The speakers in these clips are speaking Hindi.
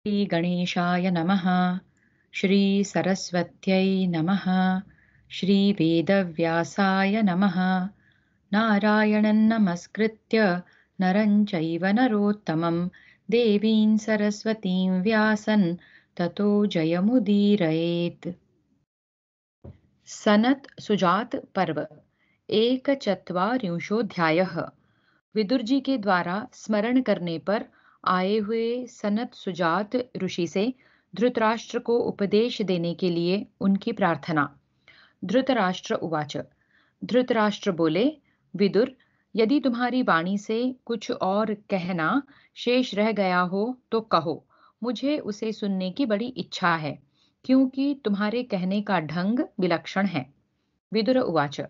श्रीगणेशाय नमः। श्रीसरस्वत्यै नमः। श्रीवेदव्यासाय नमः। नारायणं नमस्कृत्य नरं चैव नरोत्तमं देवीं सरस्वतीं व्यासं ततो जयमुदीरयेत्। सनत सुजात पर्व एकचत्वारिंशोऽध्यायः। विदुर जी के द्वारा स्मरण करने पर आए हुए सनत सुजात ऋषि से धृतराष्ट्र को उपदेश देने के लिए उनकी प्रार्थना। धृतराष्ट्र उवाच। धृतराष्ट्र बोले, विदुर, यदि तुम्हारी वाणी से कुछ और कहना शेष रह गया हो तो कहो, मुझे उसे सुनने की बड़ी इच्छा है, क्योंकि तुम्हारे कहने का ढंग विलक्षण है। विदुर उवाच।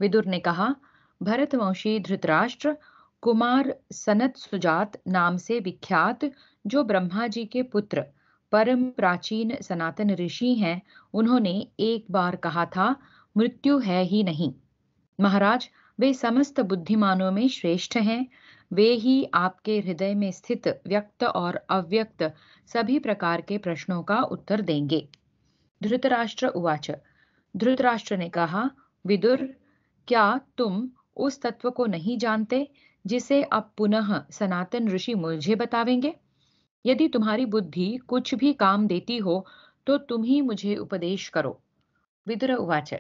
विदुर ने कहा, भरतवंशी धृतराष्ट्र, कुमार सनत सुजात नाम से विख्यात, जो ब्रह्मा जी के पुत्र परम प्राचीन सनातन ऋषि हैं, उन्होंने एक बार कहा था, मृत्यु है ही नहीं। महाराज, वे समस्त बुद्धिमानों में श्रेष्ठ हैं। वे ही आपके हृदय में स्थित व्यक्त और अव्यक्त सभी प्रकार के प्रश्नों का उत्तर देंगे। धृतराष्ट्र उवाच। धृतराष्ट्र ने कहा, विदुर, क्या तुम उस तत्व को नहीं जानते जिसे अब पुनः सनातन ऋषि मुझे बतावेंगे? यदि तुम्हारी बुद्धि कुछ भी काम देती हो तो तुम ही मुझे उपदेश करो। विदुर उवाच।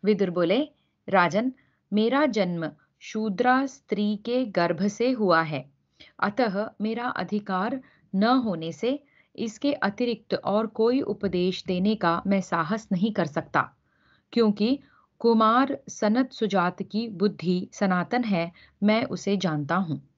विदुर बोले, राजन, मेरा जन्म शूद्रा स्त्री के गर्भ से हुआ है, अतः मेरा अधिकार न होने से इसके अतिरिक्त और कोई उपदेश देने का मैं साहस नहीं कर सकता, क्योंकि कुमार सनत सुजात की बुद्धि सनातन है, मैं उसे जानता हूँ।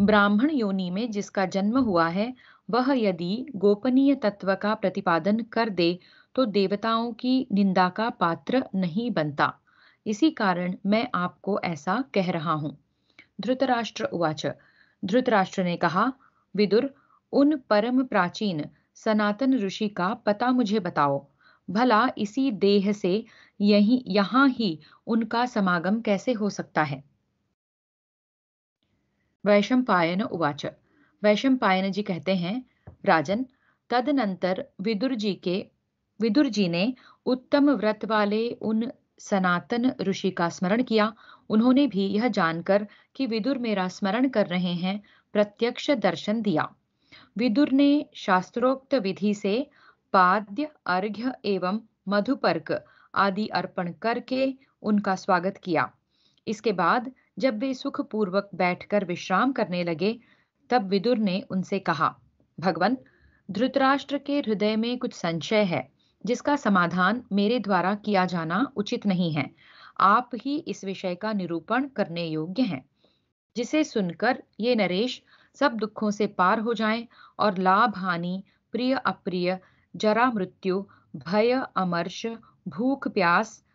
ब्राह्मण योनि में जिसका जन्म हुआ है, वह यदि गोपनीय तत्व का प्रतिपादन कर दे तो देवताओं की निंदा का पात्र नहीं बनता। इसी कारण मैं आपको ऐसा कह रहा हूँ। धृतराष्ट्र उवाच। धृतराष्ट्र ने कहा, विदुर, उन परम प्राचीन सनातन ऋषि का पता मुझे बताओ। भला इसी देह से यहाँ ही उनका समागम कैसे हो सकता है? वैशंपायन उवाच। वैशंपायन जी कहते हैं, राजन, तदनंतर विदुर जी ने उत्तम व्रत वाले उन सनातन ऋषि का स्मरण किया। उन्होंने भी यह जानकर कि विदुर मेरा स्मरण कर रहे हैं, प्रत्यक्ष दर्शन दिया। विदुर ने शास्त्रोक्त विधि से पाद्य, अर्घ्य एवं मधुपर्क आदि अर्पण करके उनका स्वागत किया। इसके बाद जब वे सुखपूर्वक बैठकर विश्राम करने लगे, तब विदुर ने उनसे कहा, भगवन, धृतराष्ट्र के हृदय में कुछ संशय है, जिसका समाधान मेरे द्वारा किया जाना उचित नहीं है। आप ही इस विषय का निरूपण करने योग्य हैं, जिसे सुनकर ये नरेश सब दुखों से पार हो जाएं और लाभ हानि, प्रिय अप्रिय, जरा मृत्यु, भय अमर्ष, भूख प्यास,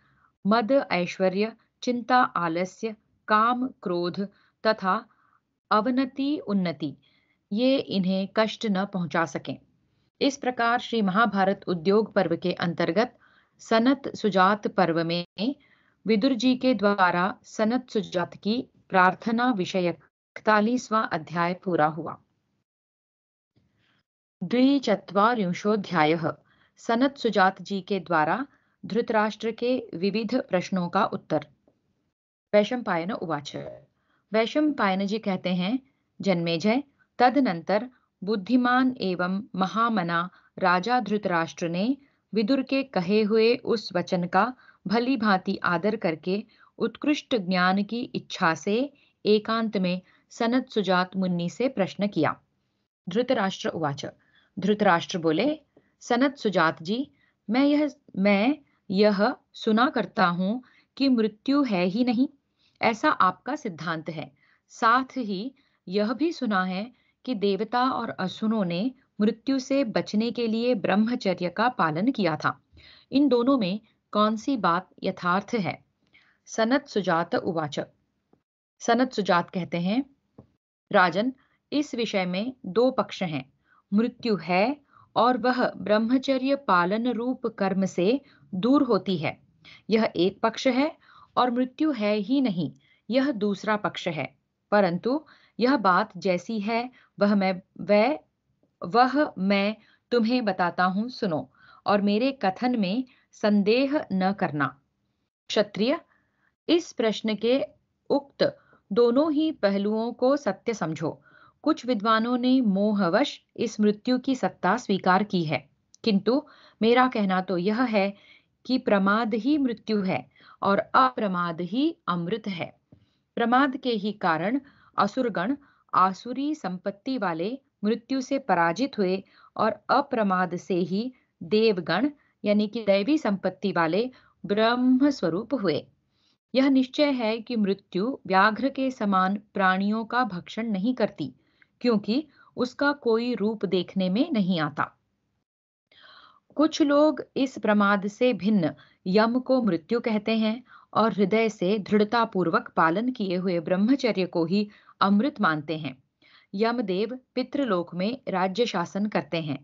मद ऐश्वर्य, चिंता आलस्य, काम क्रोध तथा अवनति उन्नति, ये इन्हें कष्ट न पहुंचा सकें। इस प्रकार श्री महाभारत उद्योग पर्व के अंतर्गत सनत सुजात पर्व में विदुर जी के द्वारा सनत सुजात की प्रार्थना विषयक 41वां अध्याय पूरा हुआ। द्विचत्वारिंशोऽध्यायः। सनत सुजात जी के द्वारा धृतराष्ट्र के विविध प्रश्नों का उत्तर। वैशंपायन उवाच। वैशंपायन जी कहते हैं, जन्मेजय, तदनंतर बुद्धिमान एवं महामना राजा धृतराष्ट्र ने विदुर के कहे हुए उस वचन का भली भांति आदर करके उत्कृष्ट ज्ञान की इच्छा से एकांत में सनत सुजात मुनि से प्रश्न किया। धृतराष्ट्र उवाच। धृतराष्ट्र बोले, सनत सुजात जी, मैं यह सुना करता हूँ कि मृत्यु है ही नहीं, ऐसा आपका सिद्धांत है। साथ ही यह भी सुना है कि देवता और असुरों ने मृत्यु से बचने के लिए ब्रह्मचर्य का पालन किया था। इन दोनों में कौन सी बात यथार्थ है? सनत सुजात उवाच। सनत सुजात कहते हैं, राजन, इस विषय में दो पक्ष हैं। मृत्यु है और वह ब्रह्मचर्य पालन रूप कर्म से दूर होती है, यह एक पक्ष है, और मृत्यु है ही नहीं, यह दूसरा पक्ष है। परंतु यह बात जैसी है वह वह मैं तुम्हें बताता हूँ, सुनो, और मेरे कथन में संदेह न करना। क्षत्रिय, इस प्रश्न के उक्त दोनों ही पहलुओं को सत्य समझो। कुछ विद्वानों ने मोहवश इस मृत्यु की सत्ता स्वीकार की है, किंतु मेरा कहना तो यह है कि प्रमाद ही मृत्यु है और अप्रमाद ही अमृत है। प्रमाद के ही कारण असुरगण आसुरी संपत्ति वाले मृत्यु से पराजित हुए और अप्रमाद से ही देवगण यानी कि दैवी संपत्ति वाले ब्रह्म स्वरूप हुए। यह निश्चय है कि मृत्यु व्याघ्र के समान प्राणियों का भक्षण नहीं करती, क्योंकि उसका कोई रूप देखने में नहीं आता। कुछ लोग इस प्रमाद से भिन्न यम को मृत्यु कहते हैं और हृदय से दृढ़तापूर्वक पालन किए हुए ब्रह्मचर्य को ही अमृत मानते हैं। यमदेव पितृलोक में राज्य शासन करते हैं।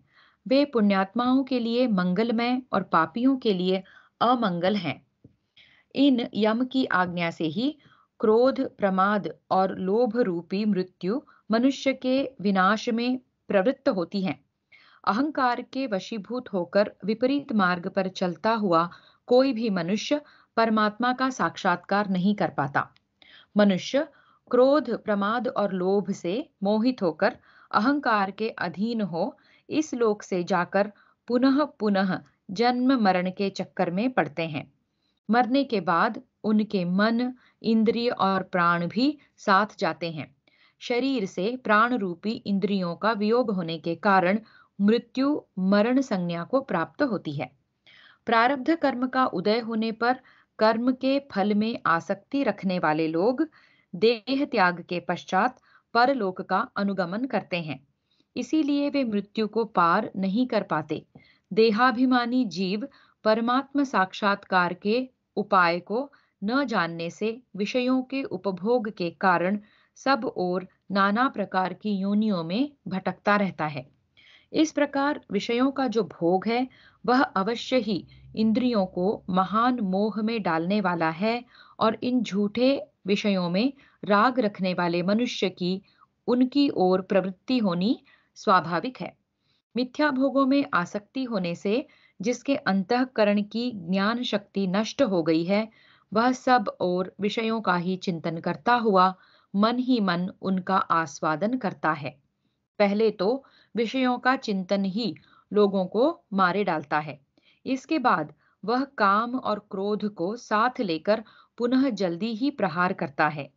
वे पुण्यात्माओं के लिए मंगलमय और पापियों के लिए अमंगल हैं। इन यम की आज्ञा से ही क्रोध, प्रमाद और लोभ रूपी मृत्यु मनुष्य के विनाश में प्रवृत्त होती हैं। अहंकार के वशीभूत होकर विपरीत मार्ग पर चलता हुआ कोई भी मनुष्य परमात्मा का साक्षात्कार नहीं कर पाता। मनुष्य क्रोध, प्रमाद और लोभ से मोहित होकर अहंकार के अधीन हो इस लोक से जाकर पुनः पुनः जन्म मरण के चक्कर में पड़ते हैं। मरने के बाद उनके मन, इंद्रिय और प्राण भी साथ जाते हैं। शरीर से प्राण रूपी इंद्रियों का वियोग होने के कारण मृत्यु मरण संज्ञा को प्राप्त होती है। प्रारब्ध कर्म का उदय होने पर कर्म के फल में आसक्ति रखने वाले लोग देह त्याग के पश्चात परलोक का अनुगमन करते हैं। इसीलिए वे मृत्यु को पार नहीं कर पाते। देहाभिमानी जीव परमात्म साक्षात्कार के उपाय को न जानने से विषयों के उपभोग के कारण सब ओर नाना प्रकार की योनियों में भटकता रहता है। इस प्रकार विषयों का जो भोग है वह अवश्य ही इंद्रियों को महान मोह में डालने वाला है और इन झूठे विषयों में राग रखने वाले मनुष्य की उनकी ओर प्रवृत्ति होनी स्वाभाविक है। मिथ्या भोगों में आसक्ति होने से जिसके अंतःकरण की ज्ञान शक्ति नष्ट हो गई है, वह सब और विषयों का ही चिंतन करता हुआ मन ही मन उनका आस्वादन करता है। पहले तो विषयों का चिंतन ही लोगों को मारे डालता है। इसके बाद वह काम और क्रोध को साथ लेकर पुनः जल्दी ही प्रहार करता है।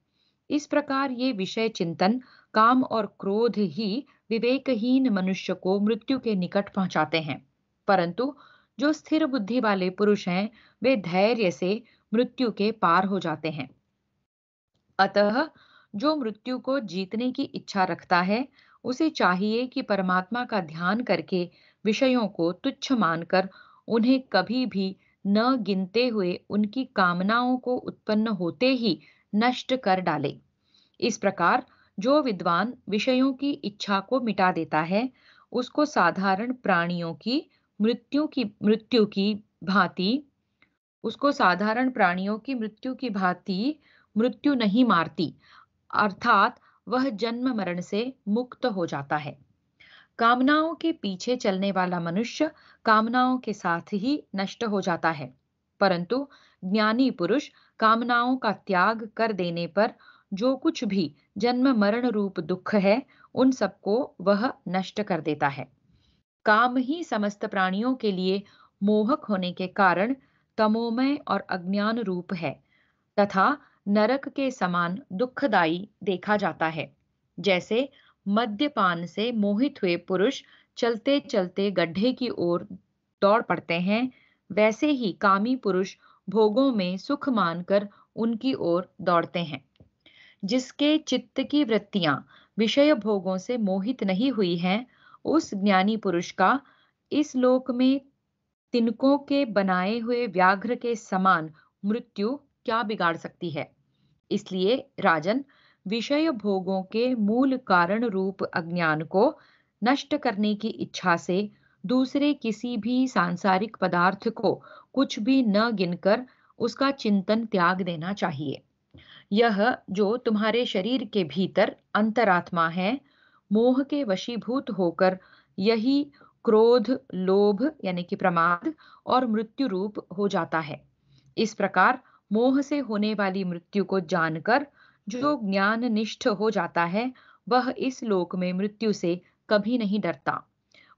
इस प्रकार ये विषय चिंतन, काम और क्रोध ही विवेकहीन मनुष्य को मृत्यु के निकट पहुंचाते हैं। परंतु जो स्थिर बुद्धि वाले पुरुष हैं, वे धैर्य से मृत्यु के पार हो जाते हैं। अतः जो मृत्यु को जीतने की इच्छा रखता है, उसे चाहिए कि परमात्मा का ध्यान करके विषयों को तुच्छ मानकर उन्हें कभी भी न गिनते हुए उनकी कामनाओं को उत्पन्न होते ही नष्ट कर डाले। इस प्रकार जो विद्वान विषयों की इच्छा को मिटा देता है, उसको साधारण प्राणियों की मृत्यु की भांति उसको साधारण प्राणियों की मृत्यु की भांति मृत्यु नहीं मारती, अर्थात वह जन्म मरण से मुक्त हो जाता है। कामनाओं के पीछे चलने वाला मनुष्य कामनाओं के साथ ही नष्ट हो जाता है, परंतु ज्ञानी पुरुष कामनाओं का त्याग कर देने पर जो कुछ भी जन्म मरण रूप दुख है, उन सबको वह नष्ट कर देता है। काम ही समस्त प्राणियों के लिए मोहक होने के कारण तमोमय और अज्ञान रूप है तथा नरक के समान दुखदाई देखा जाता है। जैसे मद्यपान से मोहित हुए पुरुष चलते चलते गड्ढे की ओर दौड़ पड़ते हैं, वैसे ही कामी पुरुष भोगों में सुख मानकर उनकी ओर दौड़ते हैं। जिसके चित्त की वृत्तियां विषय भोगों से मोहित नहीं हुई हैं, उस ज्ञानी पुरुष का इस लोक में तिनकों के बनाए हुए व्याघ्र के समान मृत्यु क्या बिगाड़ सकती है। इसलिए राजन, विषय भोगों के मूल कारण रूप अज्ञान को नष्ट करने की इच्छा से दूसरे किसी भी सांसारिक पदार्थ को कुछ भी न गिनकर उसका चिंतन त्याग देना चाहिए। यह जो तुम्हारे शरीर के भीतर अंतरात्मा है, मोह के वशीभूत होकर यही क्रोध, लोभ यानी कि प्रमाद और मृत्यु रूप हो जाता है। इस प्रकार मोह से होने वाली मृत्यु को जानकर जो ज्ञान निष्ठ हो जाता है, वह इस लोक में मृत्यु से कभी नहीं डरता।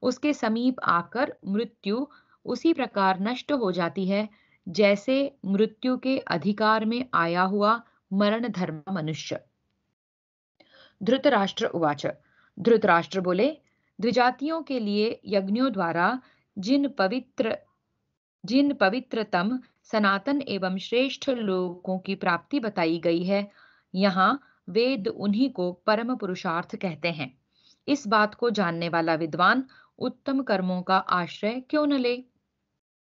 उसके समीप आकर मृत्यु उसी प्रकार नष्ट हो जाती है, जैसे मृत्यु के अधिकार में आया हुआ मरण धर्म मनुष्य। धृतराष्ट्र उवाच। धृतराष्ट्र बोले, द्विजातियों के लिए यज्ञों द्वारा जिन पवित्र जिन पवित्रतम सनातन एवं श्रेष्ठ लोकों की प्राप्ति बताई गई है, यहाँ वेद उन्हीं को परम पुरुषार्थ कहते हैं। इस बात को जानने वाला विद्वान उत्तम कर्मों का आश्रय क्यों न ले?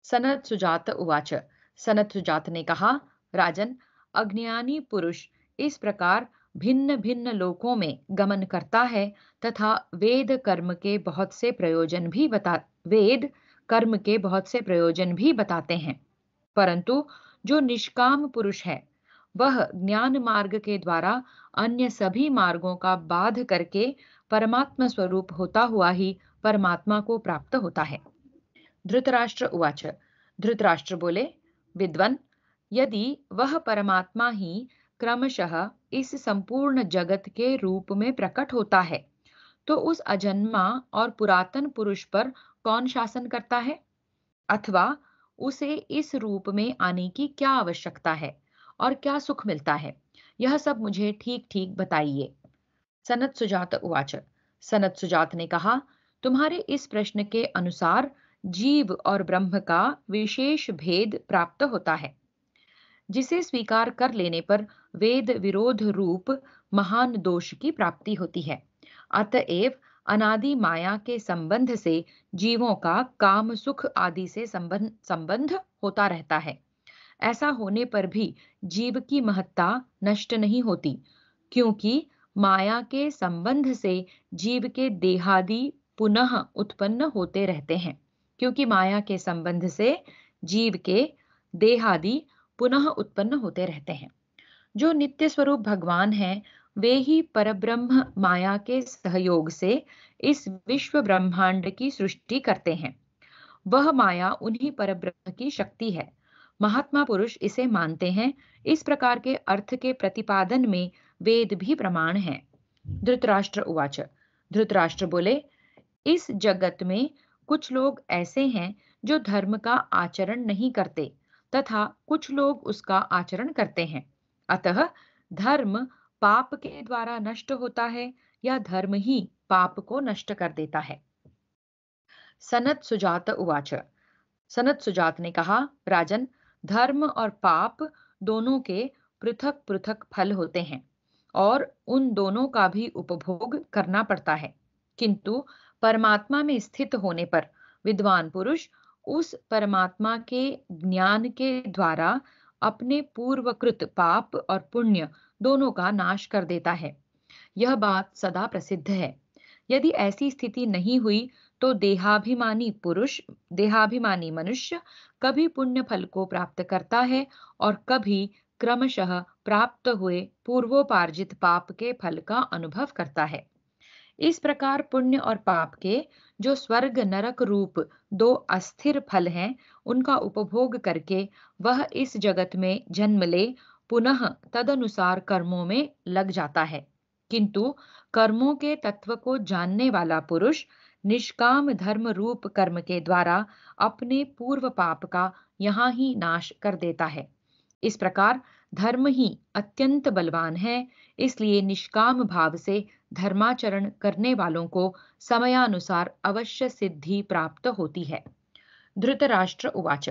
सनत सुजात उवाच। सनत सुजात ने कहा, राजन, अज्ञानी पुरुष इस प्रकार भिन्न भिन्न लोकों में गमन करता है तथा वेद कर्म के बहुत से प्रयोजन भी बताते हैं, परंतु जो निष्काम पुरुष है, वह ज्ञान मार्ग के द्वारा अन्य सभी मार्गों का बाध करके परमात्मा स्वरूप होता हुआ ही परमात्मा को प्राप्त होता है। धृतराष्ट्र उवाच। धृतराष्ट्र बोले, विद्वन, यदि वह परमात्मा ही क्रमशः इस संपूर्ण जगत के रूप में प्रकट होता है, तो उस अजन्मा और पुरातन पुरुष पर कौन शासन करता है? अथवा उसे इस रूप में आने की क्या आवश्यकता है और क्या सुख मिलता है? यह सब मुझे ठीक ठीक बताइए। सनत सुजात उवाच। सनत सुजात ने कहा, तुम्हारे इस प्रश्न के अनुसार जीव और ब्रह्म का विशेष भेद प्राप्त होता है, जिसे स्वीकार कर लेने पर वेद विरोध रूप महान दोष की प्राप्ति होती है। अतएव अनादि माया के संबंध से जीवों का काम सुख आदि से संबंध होता रहता है। ऐसा होने पर भी जीव की महत्ता नष्ट नहीं होती, क्योंकि माया के संबंध से जीव के देहादि पुनः उत्पन्न होते रहते हैं। क्योंकि माया के संबंध से जीव के देहादि पुनः उत्पन्न होते रहते हैं। जो नित्य स्वरूप भगवान हैं, वे ही परब्रह्म माया के सहयोग से इस विश्व ब्रह्मांड की सृष्टि करते हैं। वह माया उन्हीं परब्रह्म की शक्ति है। महात्मा पुरुष इसे मानते हैं। इस प्रकार के अर्थ के प्रतिपादन में वेद भी प्रमाण हैं। धृतराष्ट्र उवाच। धृतराष्ट्र बोले, इस जगत में कुछ लोग ऐसे हैं जो धर्म का आचरण नहीं करते तथा कुछ लोग उसका आचरण करते हैं। अतः धर्म पाप के द्वारा नष्ट होता है या धर्म ही पाप को नष्ट कर देता है? सनत सुजात उवाच। सनत सुजात ने कहा, राजन, धर्म और पाप दोनों के पृथक पृथक फल होते हैं और उन दोनों का भी उपभोग करना पड़ता है, किंतु परमात्मा में स्थित होने पर विद्वान पुरुष उस परमात्मा के ज्ञान के द्वारा अपने पूर्वकृत पाप और पुण्य दोनों का नाश कर देता है। यह बात सदा प्रसिद्ध है। यदि ऐसी स्थिति नहीं हुई तो देहाभिमानी मनुष्य कभी पुण्य फल को प्राप्त करता है और कभी क्रमशः प्राप्त हुए पूर्वोपार्जित पाप के फल का अनुभव करता है। इस प्रकार पुण्य और पाप के जो स्वर्ग नरक रूप दो अस्थिर फल हैं, उनका उपभोग करके वह इस जगत में जन्म ले पुनः तदनुसार कर्मों में लग जाता है। किंतु कर्मों के तत्व को जानने वाला पुरुष निष्काम धर्म रूप कर्म के द्वारा अपने पूर्व पाप का यहाँ ही नाश कर देता है। इस प्रकार धर्म ही अत्यंत बलवान है, इसलिए निष्काम भाव से धर्माचरण करने वालों को समयानुसार अवश्य सिद्धि प्राप्त होती है। धृतराष्ट्र उवाच।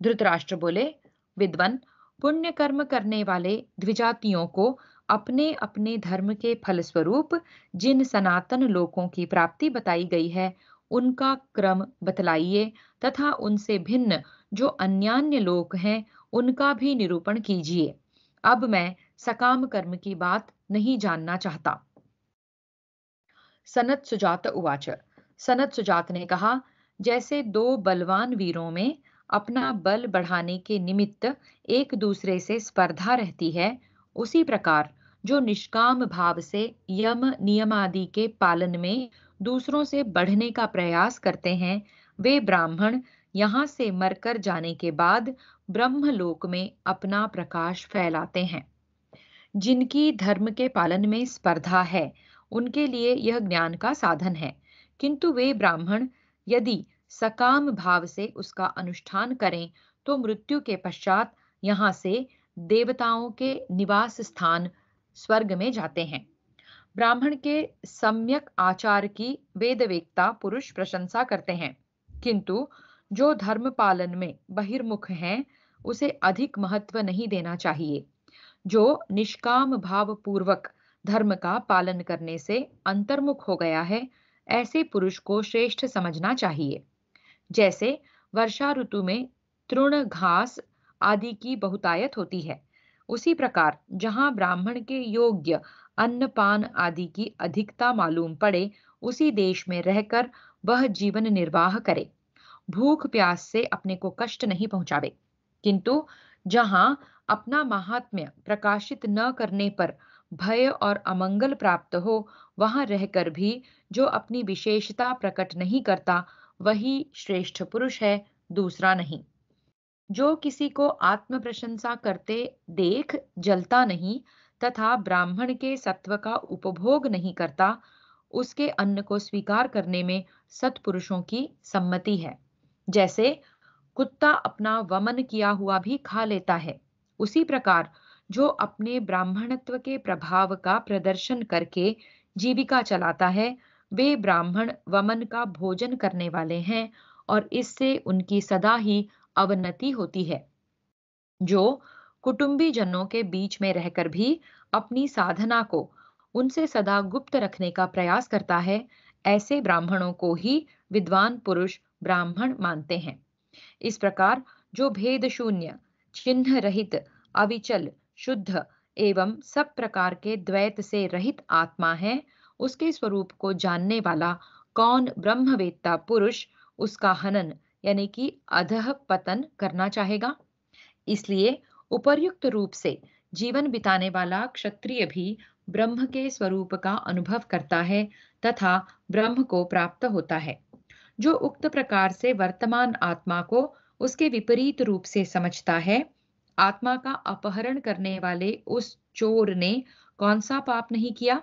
धृतराष्ट्र बोले, विद्वन, पुण्य कर्म करने वाले द्विजातियों को अपने अपने धर्म के फलस्वरूप जिन सनातन लोकों की प्राप्ति बताई गई है, उनका क्रम बतलाइए तथा उनसे भिन्न जो अन्यान्य लोक हैं, उनका भी निरूपण कीजिए। अब मैं सकाम कर्म की बात नहीं जानना चाहता। सनत सुजात उवाच। सनत सुजात ने कहा, जैसे दो बलवान वीरों में अपना बल बढ़ाने के निमित्त एक दूसरे से स्पर्धा रहती है, उसी प्रकार जो निष्काम भाव से यम नियमादि के पालन में दूसरों से बढ़ने का प्रयास करते हैं, वे ब्राह्मण यहाँ से मरकर जाने के बाद ब्रह्मलोक में अपना प्रकाश फैलाते हैं। जिनकी धर्म के पालन में स्पर्धा है, उनके लिए यह ज्ञान का साधन है। किंतु वे ब्राह्मण यदि सकाम भाव से उसका अनुष्ठान करें, तो मृत्यु के पश्चात यहाँ से देवताओं के निवास स्थान स्वर्ग में जाते हैं। ब्राह्मण के सम्यक आचार की वेदवेत्ता पुरुष प्रशंसा करते हैं, किंतु जो धर्म पालन में बहिर्मुख हैं, उसे अधिक महत्व नहीं देना चाहिए। जो निष्काम भाव पूर्वक धर्म का पालन करने से अंतर्मुख हो गया है, ऐसे पुरुष को श्रेष्ठ समझना चाहिए। जैसे वर्षा ऋतु में तृण घास आदि की बहुतायत होती है, उसी प्रकार जहां ब्राह्मण के योग्य अन्न पान आदि की अधिकता मालूम पड़े, उसी देश में रहकर वह जीवन निर्वाह करे, भूख प्यास से अपने को कष्ट नहीं पहुंचावे। किंतु जहां अपना महात्म्य प्रकाशित न करने पर भय और अमंगल प्राप्त हो, वहां रहकर भी जो अपनी विशेषता प्रकट नहीं करता, वही श्रेष्ठ पुरुष है, दूसरा नहीं। जो किसी को आत्म प्रशंसा करते देख जलता नहीं तथा ब्राह्मण के सत्व का उपभोग नहीं करता, उसके अन्न को स्वीकार करने में सत्पुरुषों की सम्मति है। जैसे कुत्ता अपना वमन किया हुआ भी खा लेता है, उसी प्रकार जो अपने ब्राह्मणत्व के प्रभाव का प्रदर्शन करके जीविका चलाता है, वे ब्राह्मण वमन का भोजन करने वाले हैं और इससे उनकी सदा ही अवनति होती है। जो कुटुंबी जनों के बीच में रहकर भी अपनी साधना को उनसे सदा गुप्त रखने का प्रयास करता है, ऐसे ब्राह्मणों को ही विद्वान पुरुष ब्राह्मण मानते हैं। इस प्रकार जो भेद शून्य, चिन्ह रहित, अविचल, शुद्ध एवं सब प्रकार के द्वैत से रहित आत्मा है, उसके स्वरूप को जानने वाला कौन ब्रह्मवेत्ता पुरुष उसका हनन यानी कि अधः पतन करना चाहेगा। इसलिए उपर्युक्त रूप से जीवन बिताने वाला क्षत्रिय भी ब्रह्म के स्वरूप का अनुभव करता है तथा ब्रह्म को प्राप्त होता है। जो उक्त प्रकार से वर्तमान आत्मा को उसके विपरीत रूप से समझता है, आत्मा का अपहरण करने वाले उस चोर ने कौन सा पाप नहीं किया।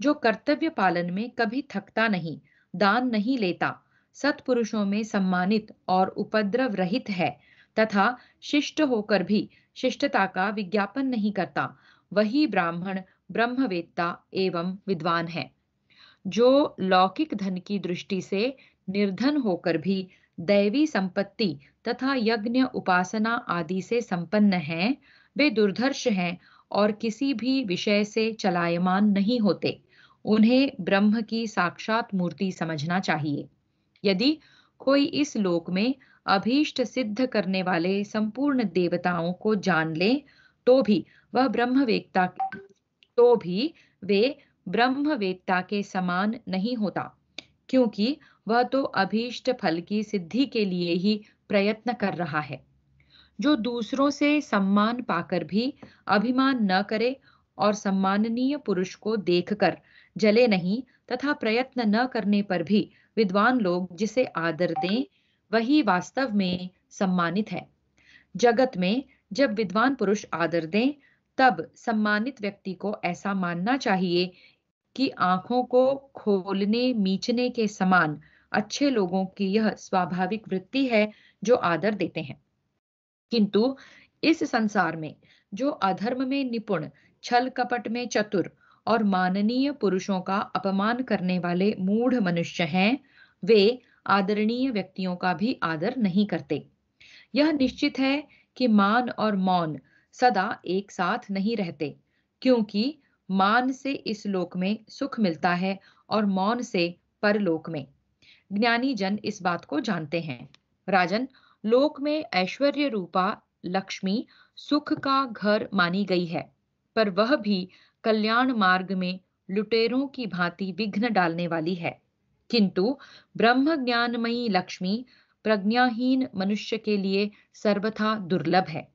जो कर्तव्य पालन में कभी थकता नहीं, दान नहीं लेता, सत्पुरुषों में सम्मानित और उपद्रव रहित है तथा शिष्ट होकर भी शिष्टता का विज्ञापन नहीं करता, वही ब्राह्मण ब्रह्मवेत्ता एवं विद्वान है। जो लौकिक धन की दृष्टि से निर्धन होकर भी दैवी संपत्ति तथा यज्ञ उपासना आदि से संपन्न हैं, वे दुर्धर्ष हैं और किसी भी विषय से चलायमान नहीं होते। उन्हें ब्रह्म की साक्षात मूर्ति समझना चाहिए। यदि कोई इस लोक में अभीष्ट सिद्ध करने वाले संपूर्ण देवताओं को जान ले, तो भी वह ब्रह्मवेत्ता तो भी वे ब्रह्मवेत्ता के समान नहीं होता, क्योंकि वह तो अभीष्ट फल की सिद्धि के लिए ही प्रयत्न कर रहा है। जो दूसरों से सम्मान पाकर भी अभिमान न करे और सम्माननीय पुरुष को देखकर जले नहीं तथा प्रयत्न न करने पर भी विद्वान लोग जिसे आदर दें, वही वास्तव में सम्मानित है। जगत में जब विद्वान पुरुष आदर दें, तब सम्मानित व्यक्ति को ऐसा मानना चाहिए कि आंखों को खोलने मीचने के समान अच्छे लोगों की यह स्वाभाविक वृत्ति है जो आदर देते हैं। किंतु इस संसार में जो अधर्म में निपुण, छल कपट में चतुर और माननीय पुरुषों का अपमान करने वाले मूढ़ मनुष्य हैं, वे आदरणीय व्यक्तियों का भी आदर नहीं करते। यह निश्चित है कि मान और मौन सदा एक साथ नहीं रहते, क्योंकि मान से इस लोक में सुख मिलता है और मौन से परलोक में। ज्ञानी जन इस बात को जानते हैं। राजन, लोक में ऐश्वर्य रूपा लक्ष्मी सुख का घर मानी गई है, पर वह भी कल्याण मार्ग में लुटेरों की भांति विघ्न डालने वाली है। किंतु ब्रह्म ज्ञानमयी लक्ष्मी प्रज्ञाहीन मनुष्य के लिए सर्वथा दुर्लभ है।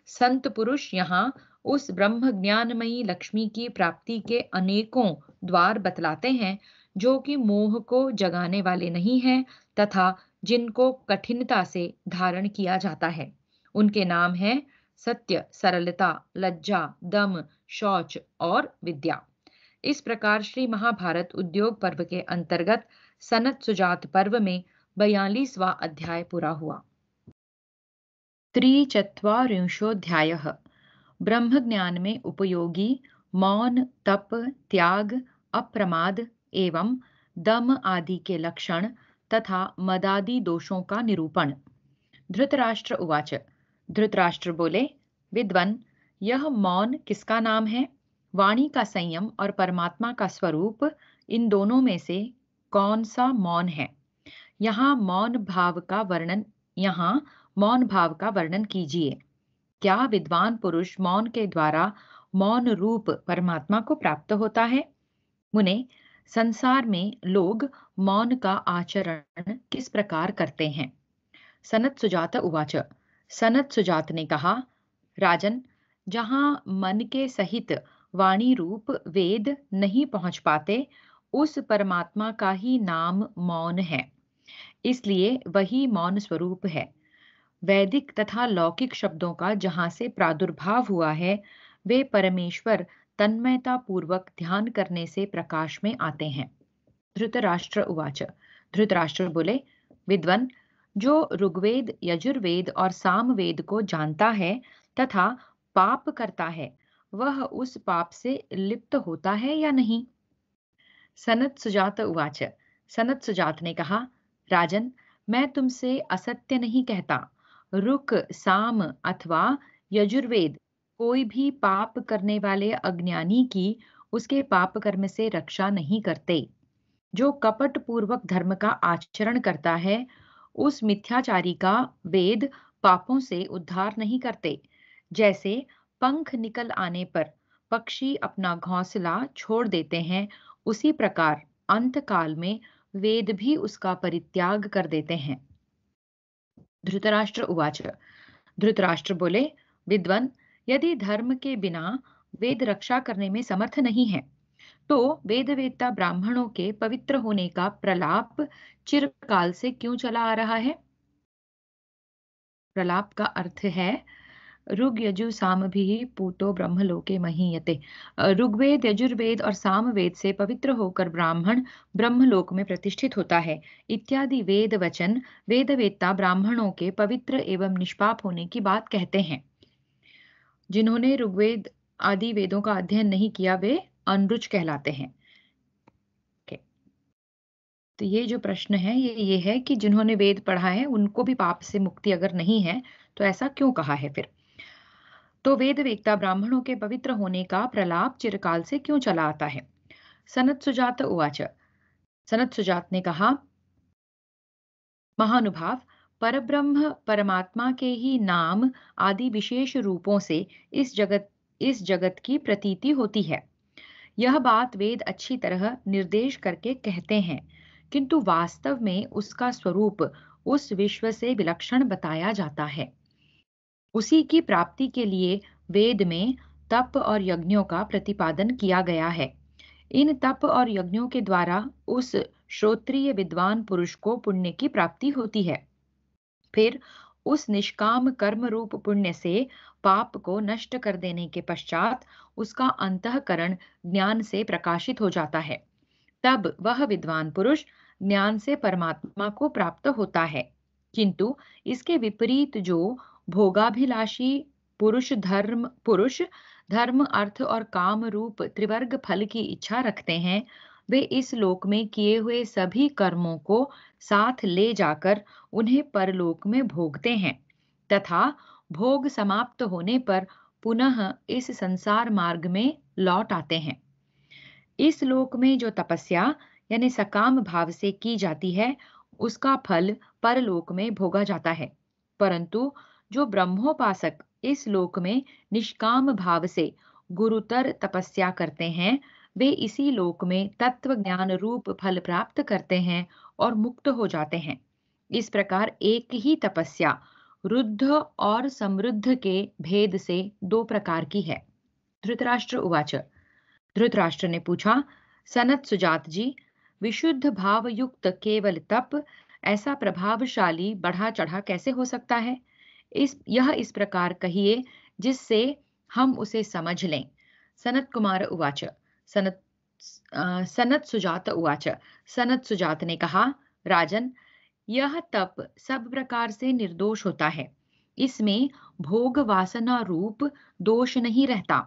संत पुरुष यहाँ उस ब्रह्म ज्ञानमयी लक्ष्मी की प्राप्ति के अनेकों द्वार बतलाते हैं, जो कि मोह को जगाने वाले नहीं हैं तथा जिनको कठिनता से धारण किया जाता है। उनके नाम हैं सत्य, सरलता, लज्जा, दम, शौच और विद्या। इस प्रकार श्री महाभारत उद्योग पर्व के अंतर्गत सनत सुजात पर्व में 42वां अध्याय पूरा हुआ। त्रिचत्वारिंशोऽध्यायः ब्रह्मज्ञान में उपयोगी मौन, तप, त्याग, अप्रमाद एवं दम आदि के लक्षण तथा मदादि दोषों का निरूपण। धृतराष्ट्र उवाच। धृतराष्ट्र बोले, विद्वन, यह मौन किसका नाम है? वाणी का संयम और परमात्मा का स्वरूप, इन दोनों में से कौन सा मौन है? यहाँ मौन भाव का वर्णन कीजिए। क्या विद्वान पुरुष मौन के द्वारा मौन रूप परमात्मा को प्राप्त होता है? मुने, संसार में लोग मौन का आचरण किस प्रकार करते हैं? सनत सुजात उवाच। सनत सुजात ने कहा, राजन, जहाँ मन के सहित वाणी रूप वेद नहीं पहुंच पाते, उस परमात्मा का ही नाम मौन है, इसलिए वही मौन स्वरूप है। वैदिक तथा लौकिक शब्दों का जहाँ से प्रादुर्भाव हुआ है, वे परमेश्वर तन्मयता पूर्वक ध्यान करने से प्रकाश में आते हैं। धृतराष्ट्र उवाच। धृतराष्ट्र बोले, विद्वन, जो ऋग्वेद, यजुर्वेद और सामवेद को जानता है तथा पाप करता है, वह उस पाप से लिप्त होता है या नहीं? सनत सुजात उवाच। सनत सुजात ने कहा, राजन, मैं तुमसे असत्य नहीं कहता। ऋक, साम अथवा यजुर्वेद कोई भी पाप करने वाले अज्ञानी की उसके पाप कर्म से रक्षा नहीं करते। जो कपट पूर्वक धर्म का आचरण करता है, उस मिथ्याचारी का वेद पापों से उद्धार नहीं करते। जैसे पंख निकल आने पर पक्षी अपना घोंसला छोड़ देते हैं, उसी प्रकार अंत काल में वेद भी उसका परित्याग कर देते हैं। धृतराष्ट्र उवाच। धृतराष्ट्र बोले, विद्वन, यदि धर्म के बिना वेद रक्षा करने में समर्थ नहीं है, तो वेदवेत्ता ब्राह्मणों के पवित्र होने का प्रलाप चिरकाल से क्यों चला आ रहा है? प्रलाप का अर्थ है ऋग यजु सामभिः पूतो ब्रह्मलोके महीयते। ऋग्वेद, यजुर्वेद और सामवेद से पवित्र होकर ब्राह्मण ब्रह्मलोक में प्रतिष्ठित होता है इत्यादि वेद वचन वेदवेत्ता ब्राह्मणों के पवित्र एवं निष्पाप होने की बात कहते हैं। जिन्होंने ऋग्वेद आदि वेदों का अध्ययन नहीं किया, वे अनरुच कहलाते हैं। तो ये जो प्रश्न है ये है कि जिन्होंने वेद पढ़ा है उनको भी पाप से मुक्ति अगर नहीं है, तो ऐसा क्यों कहा है फिर? तो वेदवेत्ता ब्राह्मणों के पवित्र होने का प्रलाप चिरकाल से क्यों चला आता है? सनत सुजात उवाच। सनत सुजात ने कहा, महानुभाव, परब्रह्म परमात्मा के ही नाम आदि विशेष रूपों से इस जगत की प्रतीति होती है। यह बात वेद अच्छी तरह निर्देश करके कहते हैं, किंतु वास्तव में उसका स्वरूप उस विश्व से विलक्षण बताया जाता है। उसी की प्राप्ति के लिए वेद में तप और यज्ञों का प्रतिपादन किया गया है। इन तप और यज्ञों के द्वारा उस श्रोत्रिय विद्वान पुरुष को पुण्य की प्राप्ति होती है। फिर उस निष्काम कर्म रूप पुण्य से पाप को नष्ट कर देने के पश्चात उसका अंतःकरण ज्ञान से प्रकाशित हो जाता है। तब वह विद्वान पुरुष ज्ञान से परमात्मा को प्राप्त होता है। किंतु इसके विपरीत जो भोगाभिलाषी पुरुष धर्म, अर्थ और काम रूप त्रिवर्ग फल की इच्छा रखते हैं, वे इस लोक में किए हुए सभी कर्मों को साथ ले जाकर उन्हें परलोक में भोगते हैं तथा भोग समाप्त होने पर पुनः इस संसार मार्ग में लौट आते हैं। इस लोक में जो तपस्या यानी सकाम भाव से की जाती है, उसका फल परलोक में भोगा जाता है। परंतु जो ब्रह्मोपासक इस लोक में निष्काम भाव से गुरुतर तपस्या करते हैं, वे इसी लोक में तत्व ज्ञान रूप फल प्राप्त करते हैं और मुक्त हो जाते हैं। इस प्रकार एक ही तपस्या रुद्ध और समृद्ध के भेद से दो प्रकार की है। धृतराष्ट्र उवाच। धृतराष्ट्र ने पूछा, सनत सुजात जी, विशुद्ध भाव युक्त केवल तप ऐसा प्रभावशाली बढ़ा चढ़ा कैसे हो सकता है? इस प्रकार कहिए जिससे हम उसे समझ लें। सनत कुमार उवाच सनत सनत सुजात उवाच सनत सुजात ने कहा, राजन, यह तप सब प्रकार से निर्दोष होता है। इसमें भोग वासना रूप दोष नहीं रहता,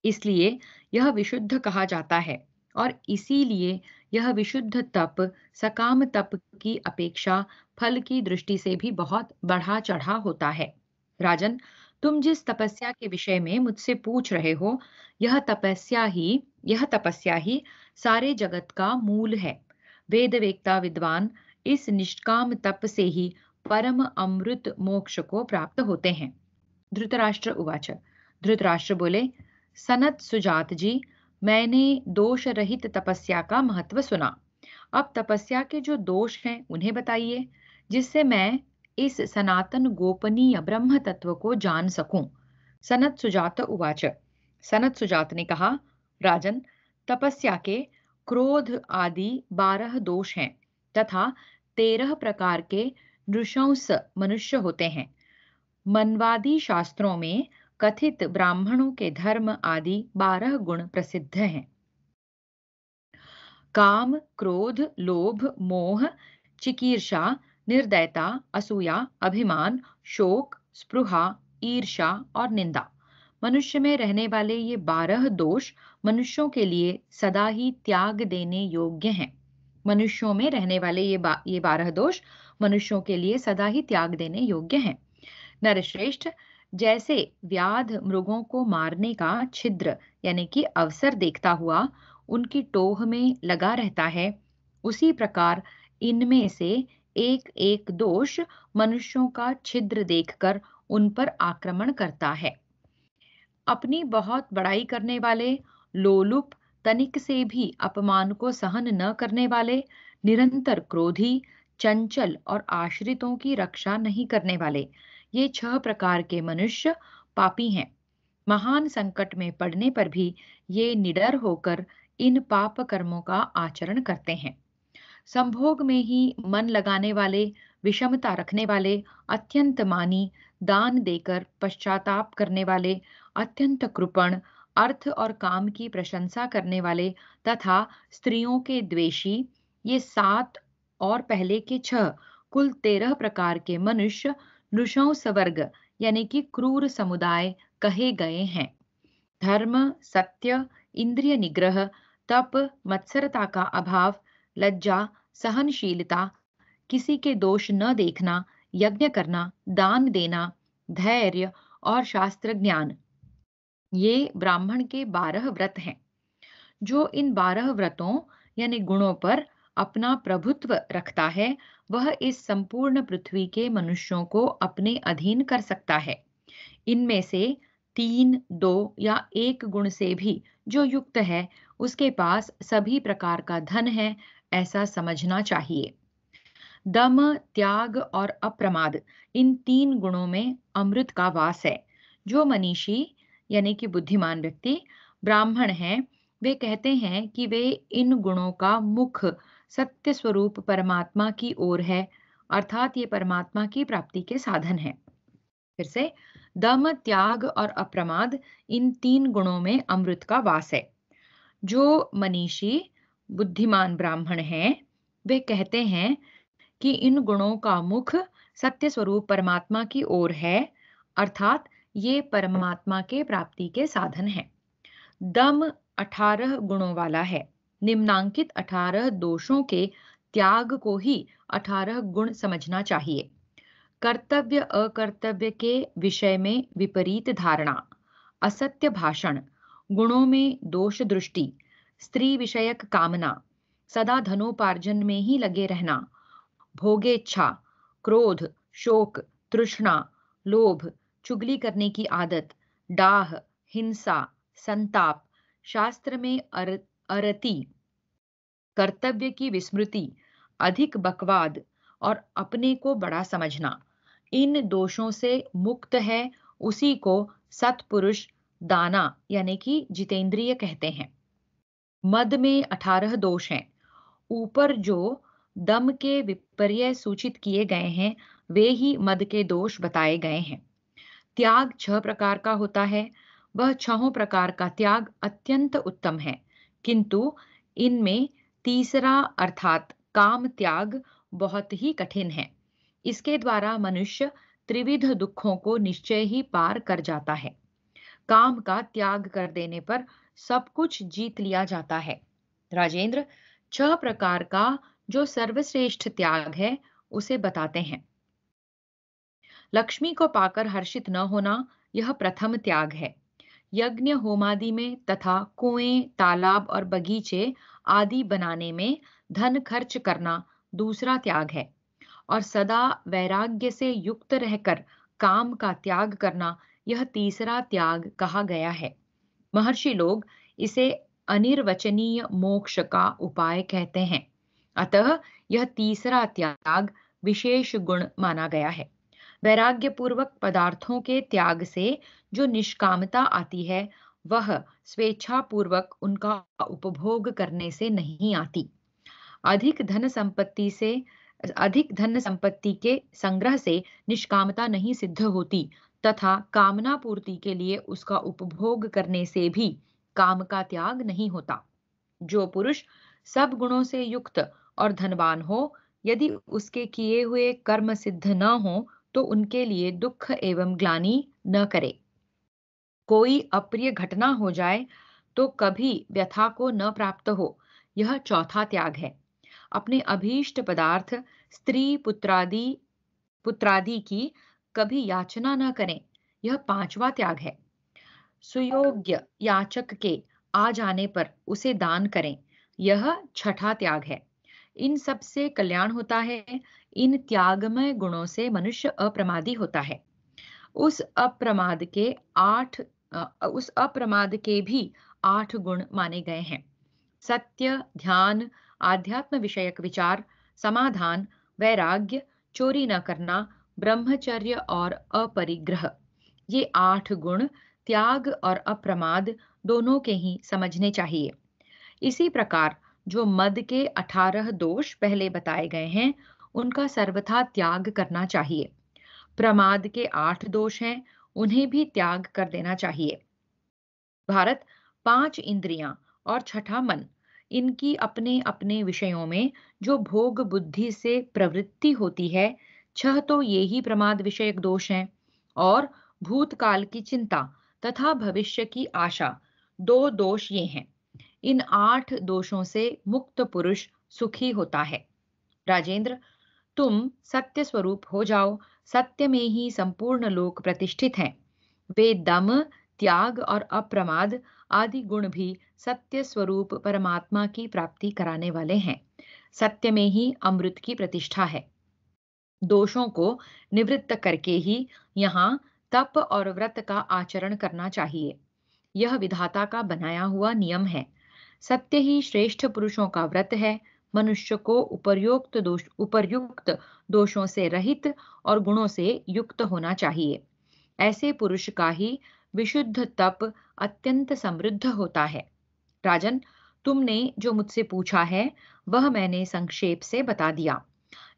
इसलिए यह विशुद्ध कहा जाता है। और इसीलिए यह विशुद्ध तप सकाम तप की अपेक्षा फल की दृष्टि से भी बहुत बढ़ा चढ़ा होता है। राजन, तुम जिस तपस्या के विषय में मुझसे पूछ रहे हो, यह तपस्या ही सारे जगत का मूल है। वेद वेत्ता विद्वान इस निष्काम तप से ही परम अमृत मोक्ष को प्राप्त होते हैं। धृतराष्ट्र उवाच धृतराष्ट्र बोले, सनत सुजात जी, मैंने दोष रहित तपस्या का महत्व सुना। अब तपस्या के जो दोष हैं उन्हें बताइए, जिससे मैं इस सनातन गोपनीय ब्रह्म तत्व को जान सकूं। सनत सुजात उवाच सनत सुजात ने कहा, राजन, तपस्या के क्रोध आदि 12 दोष हैं तथा 13 प्रकार के नृशंस मनुष्य होते हैं। मनवादी शास्त्रों में कथित ब्राह्मणों के धर्म आदि 12 गुण प्रसिद्ध हैं। काम, क्रोध, लोभ, मोह, चिकीर्षा, निर्दयता, असूया, अभिमान, शोक, स्पृहा, ईर्ष्या और निंदा। मनुष्य में रहने वाले ये 12 दोष मनुष्यों के लिए सदा ही त्याग देने योग्य हैं। मनुष्यों में रहने वाले ये 12 दोष मनुष्यों के लिए सदा ही त्याग देने योग्य हैं। नरश्रेष्ठ, जैसे व्याध मृगों को मारने का छिद्र यानी कि अवसर देखता हुआ उनकी टोह में लगा रहता है, उसी प्रकार इनमें से एक एक दोष मनुष्यों का छिद्र देखकर उन पर आक्रमण करता है। अपनी बहुत बड़ाई करने वाले, लोलुप, तनिक से भी अपमान को सहन न करने वाले, निरंतर क्रोधी, चंचल और आश्रितों की रक्षा नहीं करने वाले, ये 6 प्रकार के मनुष्य पापी हैं। महान संकट में पड़ने पर भी ये निडर होकर इन पाप कर्मों का आचरण करते हैं। संभोग में ही मन लगाने वाले, विषमता रखने वाले, अत्यंत मानी, दान देकर पश्चाताप करने वाले, अत्यंत कृपण, अर्थ और काम की प्रशंसा करने वाले तथा स्त्रियों के द्वेषी, ये 7 और पहले के 6 कुल 13 प्रकार के मनुष्य नृशंस वर्ग यानी कि क्रूर समुदाय कहे गए हैं। धर्म, सत्य, इंद्रिय निग्रह, तप, मत्सरता का अभाव, लज्जा, सहनशीलता, किसी के दोष न देखना, यज्ञ करना, दान देना, धैर्य और शास्त्र ज्ञान, ये ब्राह्मण के 12 व्रत हैं। जो इन 12 व्रतों यानी गुणों पर अपना प्रभुत्व रखता है, वह इस संपूर्ण पृथ्वी के मनुष्यों को अपने अधीन कर सकता है। इनमें से 3, 2 या 1 गुण से भी जो युक्त है, उसके पास सभी प्रकार का धन है, ऐसा समझना चाहिए। दम, त्याग और अप्रमाद, इन 3 गुणों में अमृत का वास है। जो मनीषी यानी कि बुद्धिमान व्यक्ति ब्राह्मण हैं, वे कहते हैं कि वे इन गुणों का मुख सत्य स्वरूप परमात्मा की ओर है, अर्थात ये परमात्मा की प्राप्ति के साधन हैं। फिर से, दम, त्याग और अप्रमाद, इन 3 गुणों में अमृत का वास है। जो मनीषी बुद्धिमान ब्राह्मण हैं, वे कहते हैं कि इन गुणों का मुख सत्य स्वरूप परमात्मा की ओर है, अर्थात ये परमात्मा के प्राप्ति के साधन हैं। दम 18 गुणों वाला है। निम्नांकित 18 दोषों के त्याग को ही 18 गुण समझना चाहिए। कर्तव्य अकर्तव्य के विषय में विपरीत धारणा, असत्य भाषण, गुणों में दोष दृष्टि, स्त्री विषयक कामना, सदा धनोपार्जन में ही लगे रहना, भोगेच्छा, क्रोध, शोक, तृष्णा, लोभ, चुगली करने की आदत, डाह, हिंसा, संताप, शास्त्र में अरति, कर्तव्य की विस्मृति, अधिक बकवाद और अपने को बड़ा समझना, इन दोषों से मुक्त है, उसी को सत्पुरुष दाना यानी कि जितेंद्रिय कहते हैं। मद में 18 दोष हैं। ऊपर जो दम के विपर्य सूचित किए गए हैं, वे ही मद के दोष बताए गए हैं। त्याग 6 प्रकार का होता है। वह 6 प्रकार का त्याग अत्यंत उत्तम है, किंतु इनमें तीसरा अर्थात काम त्याग बहुत ही कठिन है। इसके द्वारा मनुष्य त्रिविध दुखों को निश्चय ही पार कर जाता है। काम का त्याग कर देने पर सब कुछ जीत लिया जाता है। राजेंद्र, 6 प्रकार का जो सर्वश्रेष्ठ त्याग है, उसे बताते हैं। लक्ष्मी को पाकर हर्षित न होना, यह प्रथम त्याग है। यज्ञ होमादि में तथा कुएं, तालाब और बगीचे आदि बनाने में धन खर्च करना दूसरा त्याग है। और सदा वैराग्य से युक्त रहकर काम का त्याग करना, यह तीसरा त्याग कहा गया है। महर्षि लोग इसे अनिर्वचनीय मोक्ष का उपाय कहते हैं। अतः यह तीसरा त्याग विशेष गुण माना गया है। वैराग्य पूर्वक पदार्थों के त्याग से जो निष्कामता आती है, वह स्वेच्छा पूर्वक उनका उपभोग करने से नहीं आती। अधिक धन संपत्ति से अधिक धन संपत्ति के संग्रह से निष्कामता नहीं सिद्ध होती, तथा कामना पूर्ति के लिए उसका उपभोग करने से भी काम का त्याग नहीं होता। जो पुरुष सब गुणों से युक्त और धनवान हो, यदि उसके किए हुए कर्म सिद्ध न हो, तो उनके लिए दुख एवं ग्लानि न करे। कोई अप्रिय घटना हो जाए तो कभी व्यथा को न प्राप्त हो, यह चौथा त्याग है। अपने अभीष्ट पदार्थ, स्त्री पुत्रादि की कभी याचना न करें, यह पांचवा त्याग है। सुयोग्य याचक के आ जाने पर उसे दान करें, यह छठा त्याग है। इन सब से कल्याण होता है। इन त्यागमय गुणों से मनुष्य अप्रमादी होता है। उस अप्रमाद के भी 8 गुण माने गए हैं। सत्य, ध्यान, आध्यात्म विषयक विचार, समाधान, वैराग्य, चोरी न करना, ब्रह्मचर्य और अपरिग्रह। ये 8 गुण त्याग और अप्रमाद दोनों के ही समझने चाहिए। इसी प्रकार जो मद के 18 दोष पहले बताए गए हैं, उनका सर्वथा त्याग करना चाहिए। प्रमाद के 8 दोष हैं, उन्हें भी त्याग कर देना चाहिए। भारत 5 इंद्रियां और छठा मन, इनकी अपने अपने विषयों में जो भोग बुद्धि से प्रवृत्ति होती है, 6 तो ये ही प्रमाद विषयक दोष हैं। और भूतकाल की चिंता तथा भविष्य की आशा, 2 दोष ये हैं। इन 8 दोषों से मुक्त पुरुष सुखी होता है। राजेंद्र, तुम सत्य स्वरूप हो जाओ। सत्य में ही संपूर्ण लोक प्रतिष्ठित हैं। वे दम, त्याग और अप्रमाद आदि गुण भी सत्य स्वरूप परमात्मा की प्राप्ति कराने वाले हैं। सत्य में ही अमृत की प्रतिष्ठा है। दोषों को निवृत्त करके ही यहाँ तप और व्रत का आचरण करना चाहिए। यह विधाता का बनाया हुआ नियम है। सत्य ही श्रेष्ठ पुरुषों का व्रत है। मनुष्य को उपर्युक्त दोषों से रहित और गुणों से युक्त होना चाहिए। ऐसे पुरुष का ही विशुद्ध तप अत्यंत समृद्ध होता है। राजन, तुमने जो मुझसे पूछा है, वह मैंने संक्षेप से बता दिया।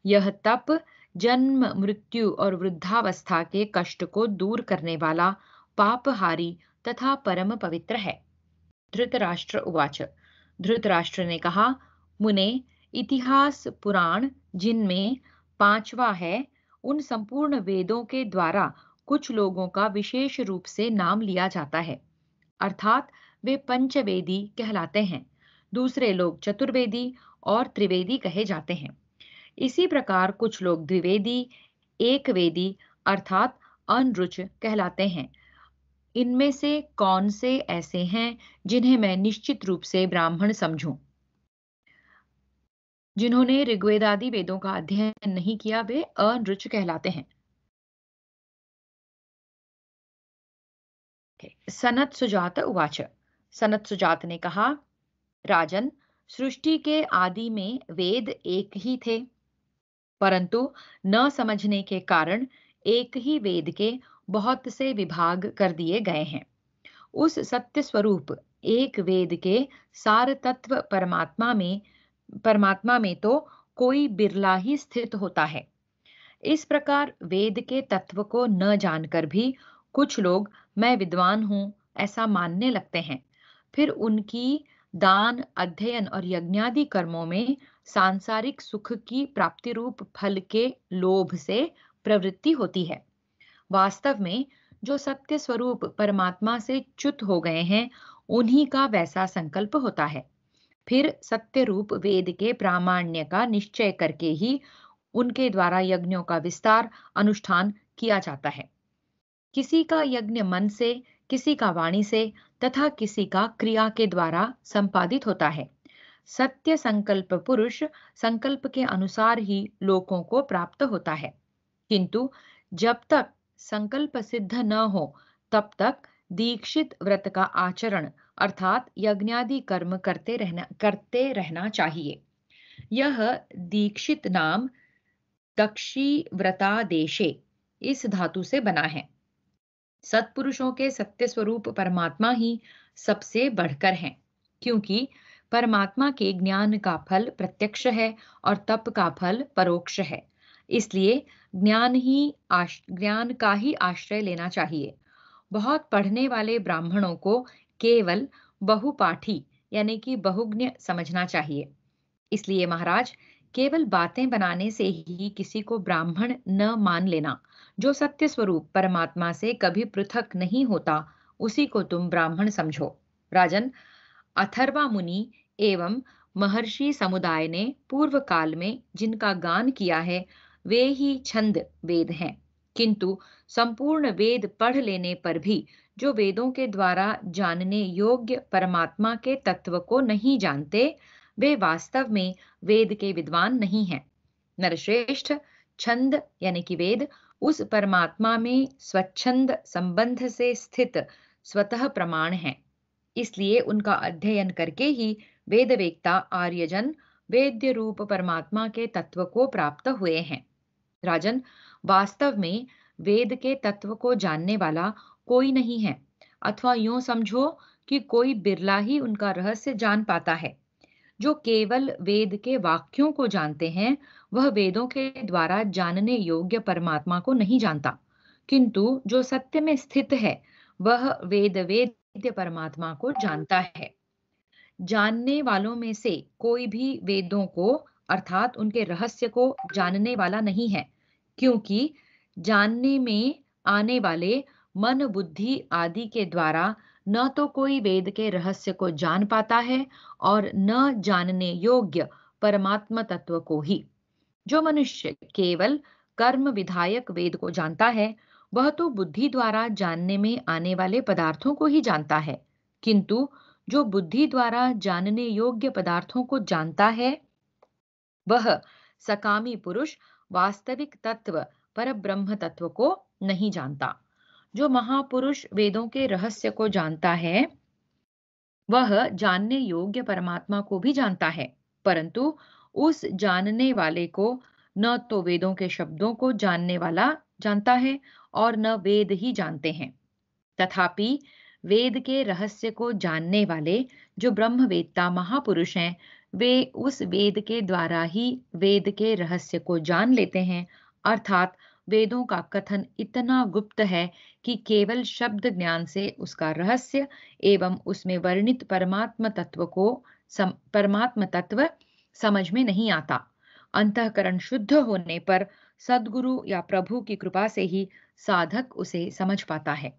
यह तप जन्म, मृत्यु और वृद्धावस्था के कष्ट को दूर करने वाला, पापहारी तथा परम पवित्र है। धृतराष्ट्र उवाच। धृतराष्ट्र ने कहा, मुने, इतिहास पुराण जिनमें 5वां है, उन संपूर्ण वेदों के द्वारा कुछ लोगों का विशेष रूप से नाम लिया जाता है, अर्थात वे पंचवेदी कहलाते हैं। दूसरे लोग चतुर्वेदी और त्रिवेदी कहे जाते हैं। इसी प्रकार कुछ लोग द्विवेदी, एक वेदी अर्थात अनरुच कहलाते हैं। इनमें से कौन से ऐसे हैं जिन्हें मैं निश्चित रूप से ब्राह्मण समझूं? जिन्होंने ऋग्वेद आदि वेदों का अध्ययन नहीं किया, वे अनरुच कहलाते हैं। सनत सुजात उवाच। सनत सुजात ने कहा, राजन, सृष्टि के आदि में वेद एक ही थे, परंतु न समझने के कारण एक ही वेद के बहुत से विभाग कर दिए गए हैं। उस सत्य स्वरूप एक वेद के सार तत्व परमात्मा में परमात्मा में तो कोई बिरला ही स्थित होता है। इस प्रकार वेद के तत्व को न जानकर भी कुछ लोग मैं विद्वान हूं ऐसा मानने लगते हैं। फिर उनकी दान, अध्ययन और यज्ञादि कर्मों में सांसारिक सुख की प्राप्ति रूप फल के लोभ से प्रवृत्ति होती है। वास्तव में जो सत्य स्वरूप परमात्मा से च्युत हो गए हैं, उन्हीं का वैसा संकल्प होता है। फिर सत्य रूप वेद के प्रामाण्य का निश्चय करके ही उनके द्वारा यज्ञों का विस्तार अनुष्ठान किया जाता है। किसी का यज्ञ मन से, किसी का वाणी से तथा किसी का क्रिया के द्वारा संपादित होता है। सत्य संकल्प पुरुष संकल्प के अनुसार ही लोकों को प्राप्त होता है। किंतु जब तक संकल्प सिद्ध न हो, तब तक दीक्षित व्रत का आचरण अर्थात यज्ञादि कर्म करते रहना चाहिए। यह दीक्षित नाम दक्षी व्रतादेशे इस धातु से बना है। सत्पुरुषों के सत्य स्वरूप परमात्मा ही सबसे बढ़कर हैं, क्योंकि परमात्मा के ज्ञान का फल प्रत्यक्ष है और तप का फल परोक्ष है। इसलिए ज्ञान का ही आश्रय लेना चाहिए। बहुत पढ़ने वाले ब्राह्मणों को केवल बहुपाठी यानी कि बहुज्ञ समझना चाहिए। इसलिए महाराज, केवल बातें बनाने से ही किसी को ब्राह्मण न मान लेना। जो सत्य स्वरूप परमात्मा से कभी पृथक नहीं होता, उसी को तुम ब्राह्मण समझो। राजन, अथर्वा मुनि एवं महर्षि समुदाय ने पूर्व काल में जिनका गान किया है, वे ही छंद वेद हैं। किंतु संपूर्ण वेद पढ़ लेने पर भी जो वेदों के द्वारा जानने योग्य परमात्मा के तत्व को नहीं जानते, वे वास्तव में वेद के विद्वान नहीं हैं। नरश्रेष्ठ, छंद यानी कि वेद उस परमात्मा में स्वच्छंद संबंध से स्थित स्वतः प्रमाण हैं। इसलिए उनका अध्ययन करके ही वेदवेत्ता आर्यजन वेद्य रूप परमात्मा के तत्व को प्राप्त हुए हैं। राजन, वास्तव में वेद के तत्व को जानने वाला कोई नहीं है, अथवा यूं समझो कि कोई बिरला ही उनका रहस्य जान पाता है। जो केवल वेद के वाक्यों को जानते हैं, वह वेदों के द्वारा जानने योग्य परमात्मा को नहीं जानता। किंतु जो सत्य में स्थित है, वह वेद्य परमात्मा को जानता है। जानने वालों में से कोई भी वेदों को अर्थात उनके रहस्य को जानने वाला नहीं है, क्योंकि जानने में आने वाले मन, बुद्धि आदि के द्वारा न तो कोई वेद के रहस्य को जान पाता है और न जानने योग्य परमात्मा तत्व को ही। जो मनुष्य केवल कर्म विधायक वेद को जानता है, वह तो बुद्धि द्वारा जानने में आने वाले पदार्थों को ही जानता है। किंतु जो बुद्धि द्वारा जानने योग्य पदार्थों को जानता है, वह सकामी पुरुष वास्तविक तत्व परब्रह्म तत्व को नहीं जानता। जो महापुरुष वेदों के रहस्य को जानता है, वह जानने योग्य परमात्मा को भी जानता है, परंतु उस जानने वाले को न तो वेदों के शब्दों को जानने वाला जानता है और न वेद ही जानते हैं। तथापि वेद के रहस्य को जानने वाले जो ब्रह्मवेत्ता महापुरुष हैं, वे उस वेद के द्वारा ही वेद के रहस्य को जान लेते हैं। अर्थात वेदों का कथन इतना गुप्त है कि केवल शब्द ज्ञान से उसका रहस्य एवं उसमें वर्णित परमात्म तत्व समझ में नहीं आता। अंतःकरण शुद्ध होने पर सद्गुरु या प्रभु की कृपा से ही साधक उसे समझ पाता है।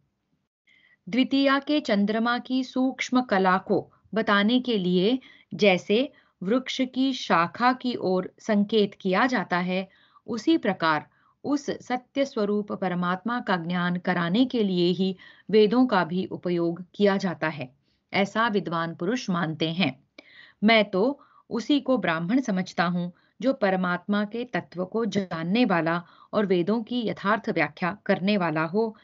द्वितीया के चंद्रमा की सूक्ष्म कला को बताने के लिए जैसे वृक्ष की शाखा की ओर संकेत किया जाता है, उसी प्रकार उस सत्य स्वरूप परमात्मा का ज्ञान कराने के लिए ही वेदों का भी उपयोग किया जाता है, ऐसा विद्वान पुरुष मानते हैं। मैं तो उसी को ब्राह्मण समझता हूँ जो परमात्मा के तत्व को जानने वाला और वेदों की यथार्थ व्याख्या करने वाला हो,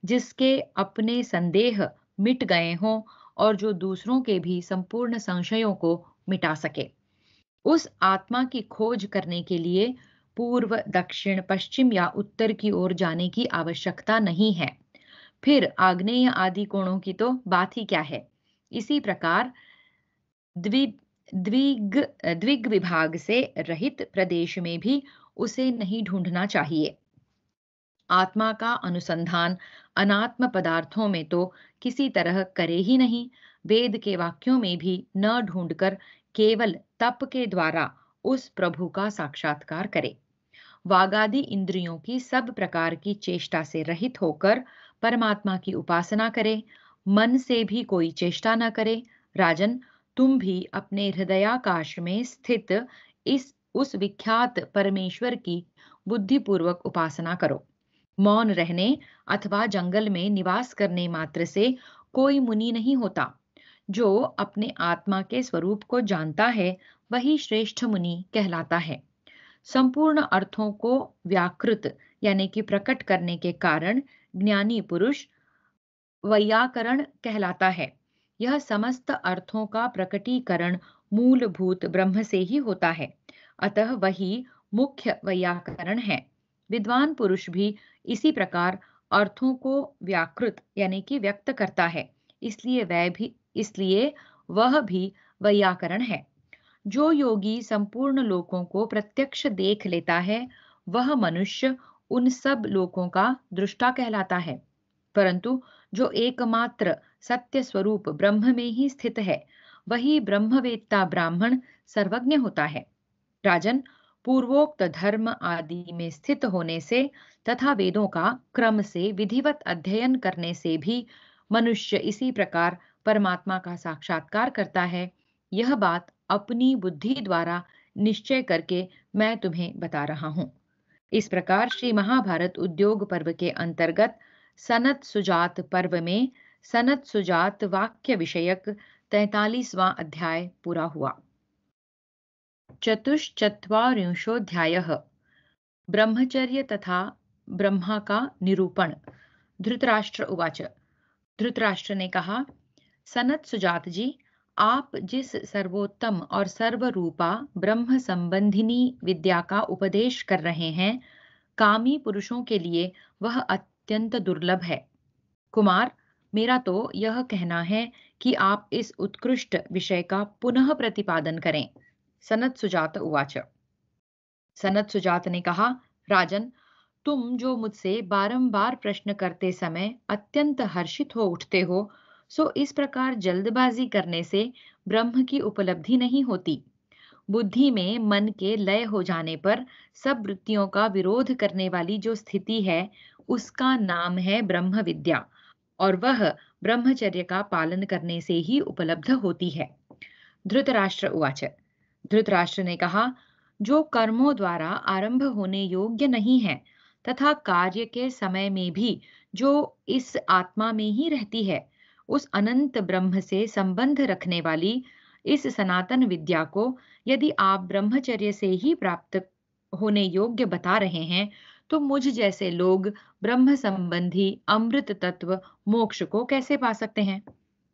जिसके अपने संदेह मिट गए हों और जो दूसरों के भी संपूर्ण संशयों को मिटा सके। उस आत्मा की खोज करने के लिए पूर्व, दक्षिण, पश्चिम या उत्तर की ओर जाने की आवश्यकता नहीं है। फिर आग्नेय आदि कोणों की तो बात ही क्या है। इसी प्रकार द्विग विभाग से रहित प्रदेश में भी उसे नहीं ढूंढना चाहिए। आत्मा का अनुसंधान अनात्म पदार्थों में तो किसी तरह करे ही नहीं, वेद के वाक्यों में भी न ढूंढकर केवल तप के द्वारा उस प्रभु का साक्षात्कार करे। वागादि इंद्रियों की सब प्रकार की चेष्टा से रहित होकर परमात्मा की उपासना करे, मन से भी कोई चेष्टा न करे। राजन, तुम भी अपने हृदयाकाश में स्थित इस उस विख्यात परमेश्वर की बुद्धिपूर्वक उपासना करो। मौन रहने अथवा जंगल में निवास करने मात्र से कोई मुनि नहीं होता। जो अपने आत्मा के स्वरूप को जानता है वही श्रेष्ठ मुनि कहलाता है। संपूर्ण अर्थों को व्याकृत यानी कि प्रकट करने के कारण ज्ञानी पुरुष वैयाकरण कहलाता है। यह समस्त अर्थों का प्रकटीकरण मूलभूत ब्रह्म से ही होता है, अतः वही मुख्य वैयाकरण है। विद्वान पुरुष भी इसी प्रकार अर्थों को व्याकृत यानी कि व्यक्त करता है, इसलिए वह भी वैयाकरण है। जो योगी संपूर्ण लोकों को प्रत्यक्ष देख लेता है वह मनुष्य उन सब लोकों का दृष्टा कहलाता है। परंतु जो एकमात्र सत्य स्वरूप ब्रह्म में ही स्थित है वही ब्रह्मवेत्ता ब्राह्मण सर्वज्ञ होता है। राजन, पूर्वोक्त धर्म आदि में स्थित होने से तथा वेदों का क्रम से विधिवत अध्ययन करने से भी मनुष्य इसी प्रकार परमात्मा का साक्षात्कार करता है। यह बात अपनी बुद्धि द्वारा निश्चय करके मैं तुम्हें बता रहा हूं। इस प्रकार श्री महाभारत उद्योग पर्व के अंतर्गत सनत सुजात पर्व में सनत सुजात वाक्य विषयक 43वां अध्याय पूरा हुआ। चतुश्चत्वारिंशोऽध्यायः ब्रह्मचर्य तथा ब्रह्मा का निरूपण। धृतराष्ट्र उवाच। धृतराष्ट्र ने कहा, सनत सुजात जी, आप जिस सर्वोत्तम और सर्वरूपा ब्रह्म संबंधिनी विद्या का उपदेश कर रहे हैं, कामी पुरुषों के लिए वह अत्यंत दुर्लभ है। कुमार, मेरा तो यह कहना है कि आप इस उत्कृष्ट विषय का पुनः प्रतिपादन करें। सनत सुजात उवाच। सनत सुजात ने कहा, राजन, तुम जो मुझसे बारंबार प्रश्न करते समय अत्यंत हर्षित हो उठते हो, सो इस प्रकार जल्दबाजी करने से ब्रह्म की उपलब्धि नहीं होती। बुद्धि में मन के लय हो जाने पर सब वृत्तियों का विरोध करने वाली जो स्थिति है उसका नाम है ब्रह्म विद्या, और वह ब्रह्मचर्य का पालन करने से ही उपलब्ध होती है। धृतराष्ट्र उवाच। धृतराष्ट्र ने कहा, जो कर्मों द्वारा आरंभ होने योग्य नहीं है तथा कार्य के समय में भी जो इस आत्मा में ही रहती है, उस अनंत ब्रह्म से संबंध रखने वाली इस सनातन विद्या को यदि आप ब्रह्मचर्य से ही प्राप्त होने योग्य बता रहे हैं, तो मुझ जैसे लोग ब्रह्म संबंधी अमृत तत्व मोक्ष को कैसे पा सकते हैं?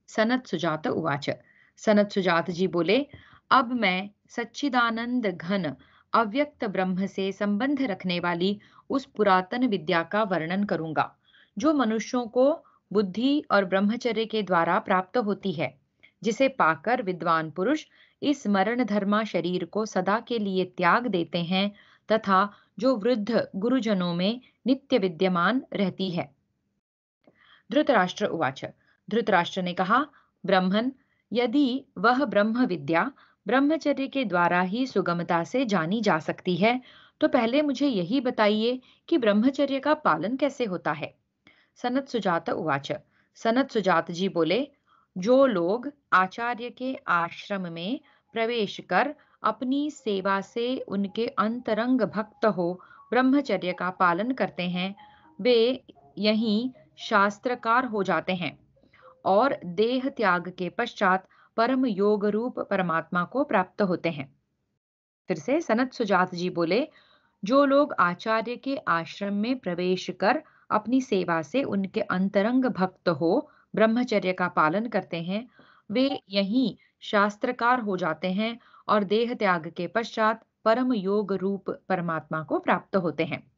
सनत सुजात उवाच। सनत सुजात जी बोले, अब मैं सच्चिदानंद घन अव्यक्त ब्रह्म से संबंध रखने वाली उस पुरातन विद्या का वर्णन करूंगा, जो मनुष्यों को बुद्धि और ब्रह्मचर्य के द्वारा प्राप्त होती है, जिसे पाकर विद्वान पुरुष इस मरण धर्मा शरीर को सदा के लिए त्याग देते हैं तथा जो वृद्ध गुरुजनों में नित्य विद्यमान रहती है। धृतराष्ट्र उवाच। धृतराष्ट्र ने कहा, ब्रह्मन, यदि वह ब्रह्म विद्या ब्रह्मचर्य के द्वारा ही सुगमता से जानी जा सकती है, तो पहले मुझे यही बताइए कि ब्रह्मचर्य का पालन कैसे होता है। सनत सुजात उवाच। सनत सुजात जी बोले, जो लोग आचार्य के आश्रम में प्रवेश कर अपनी सेवा से उनके अंतरंग भक्त हो ब्रह्मचर्य का पालन करते हैं, वे यहीं शास्त्रकार हो जाते हैं और देह त्याग के पश्चात परम योग रूप परमात्मा को प्राप्त होते हैं। फिर से सनत सुजात जी बोले, जो लोग आचार्य के आश्रम में प्रवेश कर अपनी सेवा से उनके अंतरंग भक्त हो ब्रह्मचर्य का पालन करते हैं, वे यहीं शास्त्रकार हो जाते हैं और देह त्याग के पश्चात परम योग रूप परमात्मा को प्राप्त होते हैं।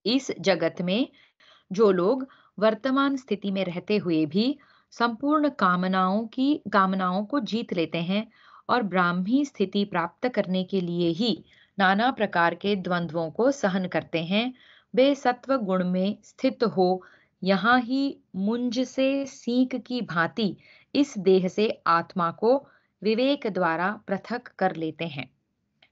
इस जगत में जो लोग वर्तमान स्थिति में रहते हुए भी संपूर्ण कामनाओं को जीत लेते हैं और ब्राह्मी स्थिति प्राप्त करने के लिए ही नाना प्रकार के द्वंद्वों को सहन करते हैं, वे सत्व गुण में स्थित हो यहाँ ही मुंज से सींक की भांति इस देह से आत्मा को विवेक द्वारा पृथक कर लेते हैं।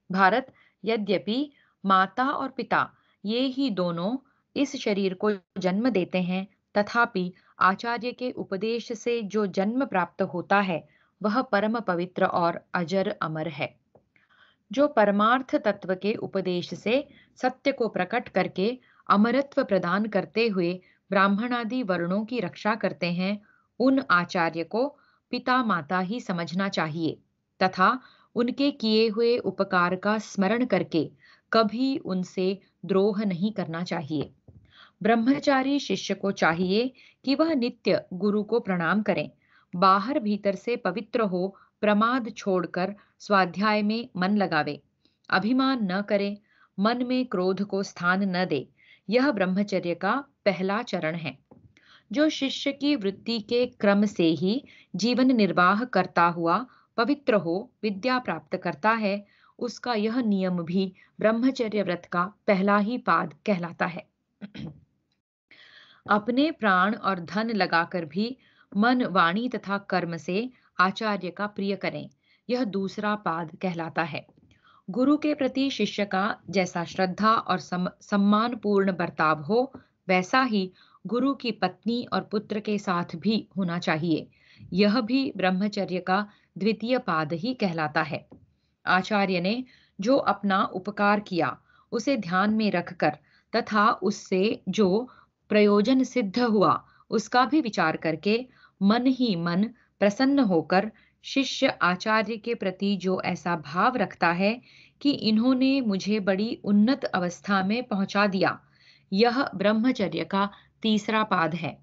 भारत यद्यपि माता और पिता ये ही दोनों इस शरीर को जन्म देते हैं, तथापि आचार्य के उपदेश से जो जन्म प्राप्त होता है वह परम पवित्र और अजर अमर है। जो परमार्थ तत्व के उपदेश से सत्य को प्रकट करके अमरत्व प्रदान करते हुए ब्राह्मण आदि वर्णों की रक्षा करते हैं, उन आचार्य को पिता माता ही समझना चाहिए तथा उनके किए हुए उपकार का स्मरण करके कभी उनसे द्रोह नहीं करना चाहिए। ब्रह्मचारी शिष्य को चाहिए कि वह नित्य गुरु को प्रणाम करें, बाहर भीतर से पवित्र हो, प्रमाद छोड़कर स्वाध्याय में मन लगावे, अभिमान न करे, मन में क्रोध को स्थान न दे। यह ब्रह्मचर्य का पहला चरण है। जो शिष्य की वृत्ति के क्रम से ही जीवन निर्वाह करता हुआ पवित्र हो विद्या प्राप्त करता है, उसका यह नियम भी ब्रह्मचर्य व्रत का पहला ही पाद कहलाता है। अपने प्राण और धन लगाकर भी मन, वाणी तथा कर्म से आचार्य का प्रिय करें, यह दूसरा पाद कहलाता है। गुरु के प्रति शिष्य का जैसा श्रद्धा और सम्मान पूर्ण बर्ताव हो, वैसा ही गुरु की पत्नी और पुत्र के साथ भी होना चाहिए। यह भी ब्रह्मचर्य का द्वितीय पाद ही कहलाता है। आचार्य ने जो अपना उपकार किया उसे ध्यान में रखकर तथा उससे जो प्रयोजन सिद्ध हुआ उसका भी विचार करके मन ही मन प्रसन्न होकर शिष्य आचार्य के प्रति जो ऐसा भाव रखता है कि इन्होंने मुझे बड़ी उन्नत अवस्था में पहुंचा दिया, यह ब्रह्मचर्य का तीसरा पाद है।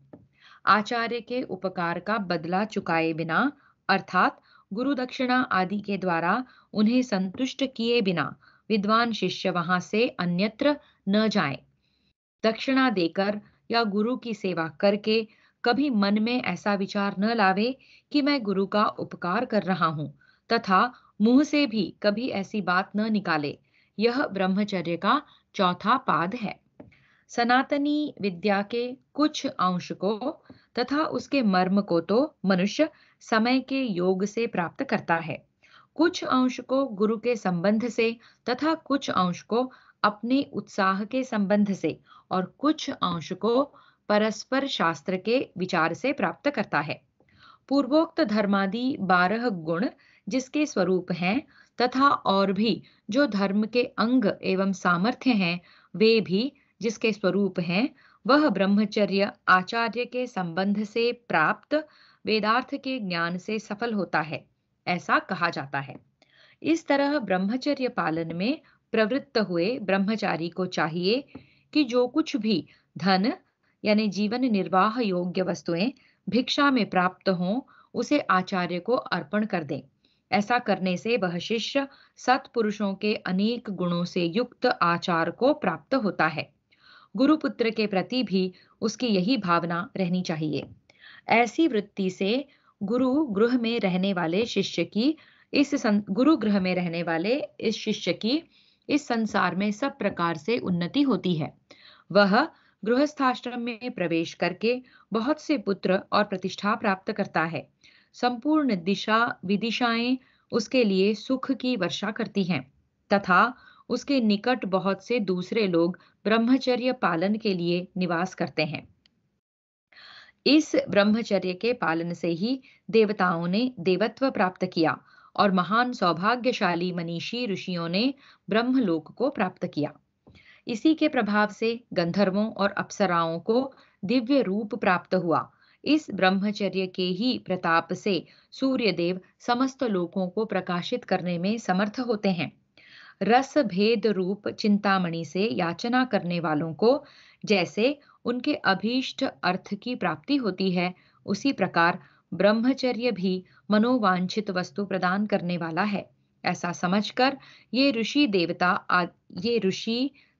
आचार्य के उपकार का बदला चुकाए बिना अर्थात गुरु दक्षिणा आदि के द्वारा उन्हें संतुष्ट किए बिना विद्वान शिष्य वहां से अन्यत्र न जाए। दक्षिणा देकर या गुरु की सेवा करके कभी मन में ऐसा विचार न लावे कि मैं गुरु का उपकार कर रहा हूं, तथा मुंह से भी कभी ऐसी बात न निकाले। यह ब्रह्मचर्य का चौथा पाद है। सनातनी विद्या के कुछ अंश को तथा उसके मर्म को तो मनुष्य समय के योग से प्राप्त करता है, कुछ अंश को गुरु के संबंध से तथा कुछ अंश को अपने उत्साह के संबंध से और कुछ अंश को परस्पर शास्त्र के विचार से प्राप्त करता है। पूर्वोक्त धर्मादि 12 गुण जिसके स्वरूप हैं तथा और भी जो धर्म के अंग एवं सामर्थ्य हैं, वे भी जिसके स्वरूप हैं, वह ब्रह्मचर्य आचार्य के संबंध से प्राप्त वेदार्थ के ज्ञान से सफल होता है, ऐसा कहा जाता है। इस तरह ब्रह्मचर्य पालन में प्रवृत्त हुए ब्रह्मचारी को चाहिए कि जो कुछ भी धन यानी जीवन निर्वाह योग्य वस्तुएं भिक्षा में प्राप्त हों, उसे आचार्य को अर्पण कर दें। ऐसा करने से वह शिष्य सत्पुरुषों के अनेक गुणों से युक्त आचार को प्राप्त होता है। गुरुपुत्र के प्रति भी उसकी यही भावना रहनी चाहिए। ऐसी वृत्ति से गुरु गृह में रहने वाले शिष्य की इस संसार में सब प्रकार से उन्नति होती है। वह गृहस्थाश्रम में प्रवेश करके बहुत से पुत्र और प्रतिष्ठा प्राप्त करता है। संपूर्ण दिशा विदिशाएं उसके लिए सुख की वर्षा करती हैं तथा उसके निकट बहुत से दूसरे लोग ब्रह्मचर्य पालन के लिए निवास करते हैं। इस ब्रह्मचर्य के पालन से ही देवताओं ने देवत्व प्राप्त किया और महान सौभाग्यशाली मनीषी ऋषियों ने ब्रह्मलोक को प्राप्त किया। इसी के प्रभाव से गंधर्वों और अप्सराओं को दिव्य रूप प्राप्त हुआ। इस ब्रह्मचर्य के ही प्रताप से सूर्यदेव समस्त लोकों को प्रकाशित करने में समर्थ होते हैं। रस भेद रूप चिंतामणि से याचना करने वालों को जैसे उनके अभीष्ट अर्थ की प्राप्ति होती है, उसी प्रकार ब्रह्मचर्य भी मनोवांछित वस्तु प्रदान करने वाला है। ऐसा समझकर ये ऋषि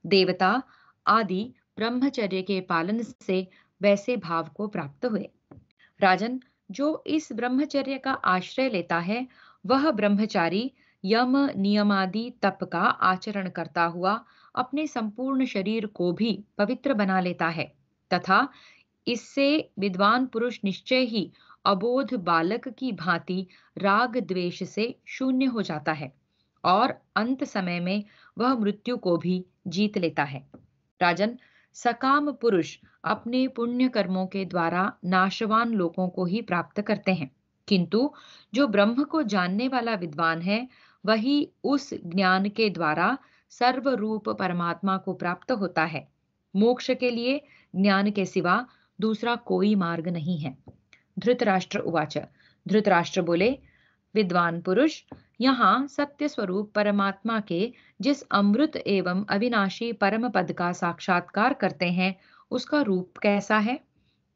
देवता आदि ब्रह्मचर्य के पालन से वैसे भाव को प्राप्त हुए। राजन, जो इस ब्रह्मचर्य का आश्रय लेता है वह ब्रह्मचारी यम नियमादि तप का आचरण करता हुआ अपने संपूर्ण शरीर को भी पवित्र बना लेता है तथा इससे विद्वान पुरुष निश्चय ही अबोध बालक की भांति राग द्वेष से शून्य हो जाता है और अंत समय में वह मृत्यु को भी जीत लेता है। राजन, सकाम पुरुष अपने पुण्य कर्मों के द्वारा नाशवान लोकों को ही प्राप्त करते हैं, किंतु जो ब्रह्म को जानने वाला विद्वान है वही उस ज्ञान के द्वारा सर्वरूप परमात्मा को प्राप्त होता है। मोक्ष के लिए ज्ञान के सिवा दूसरा कोई मार्ग नहीं है। धृतराष्ट्र उवाच। धृतराष्ट्र बोले, विद्वान पुरुष यहाँ सत्य स्वरूप परमात्मा के जिस अमृत एवं अविनाशी परम पद का साक्षात्कार करते हैं उसका रूप कैसा है?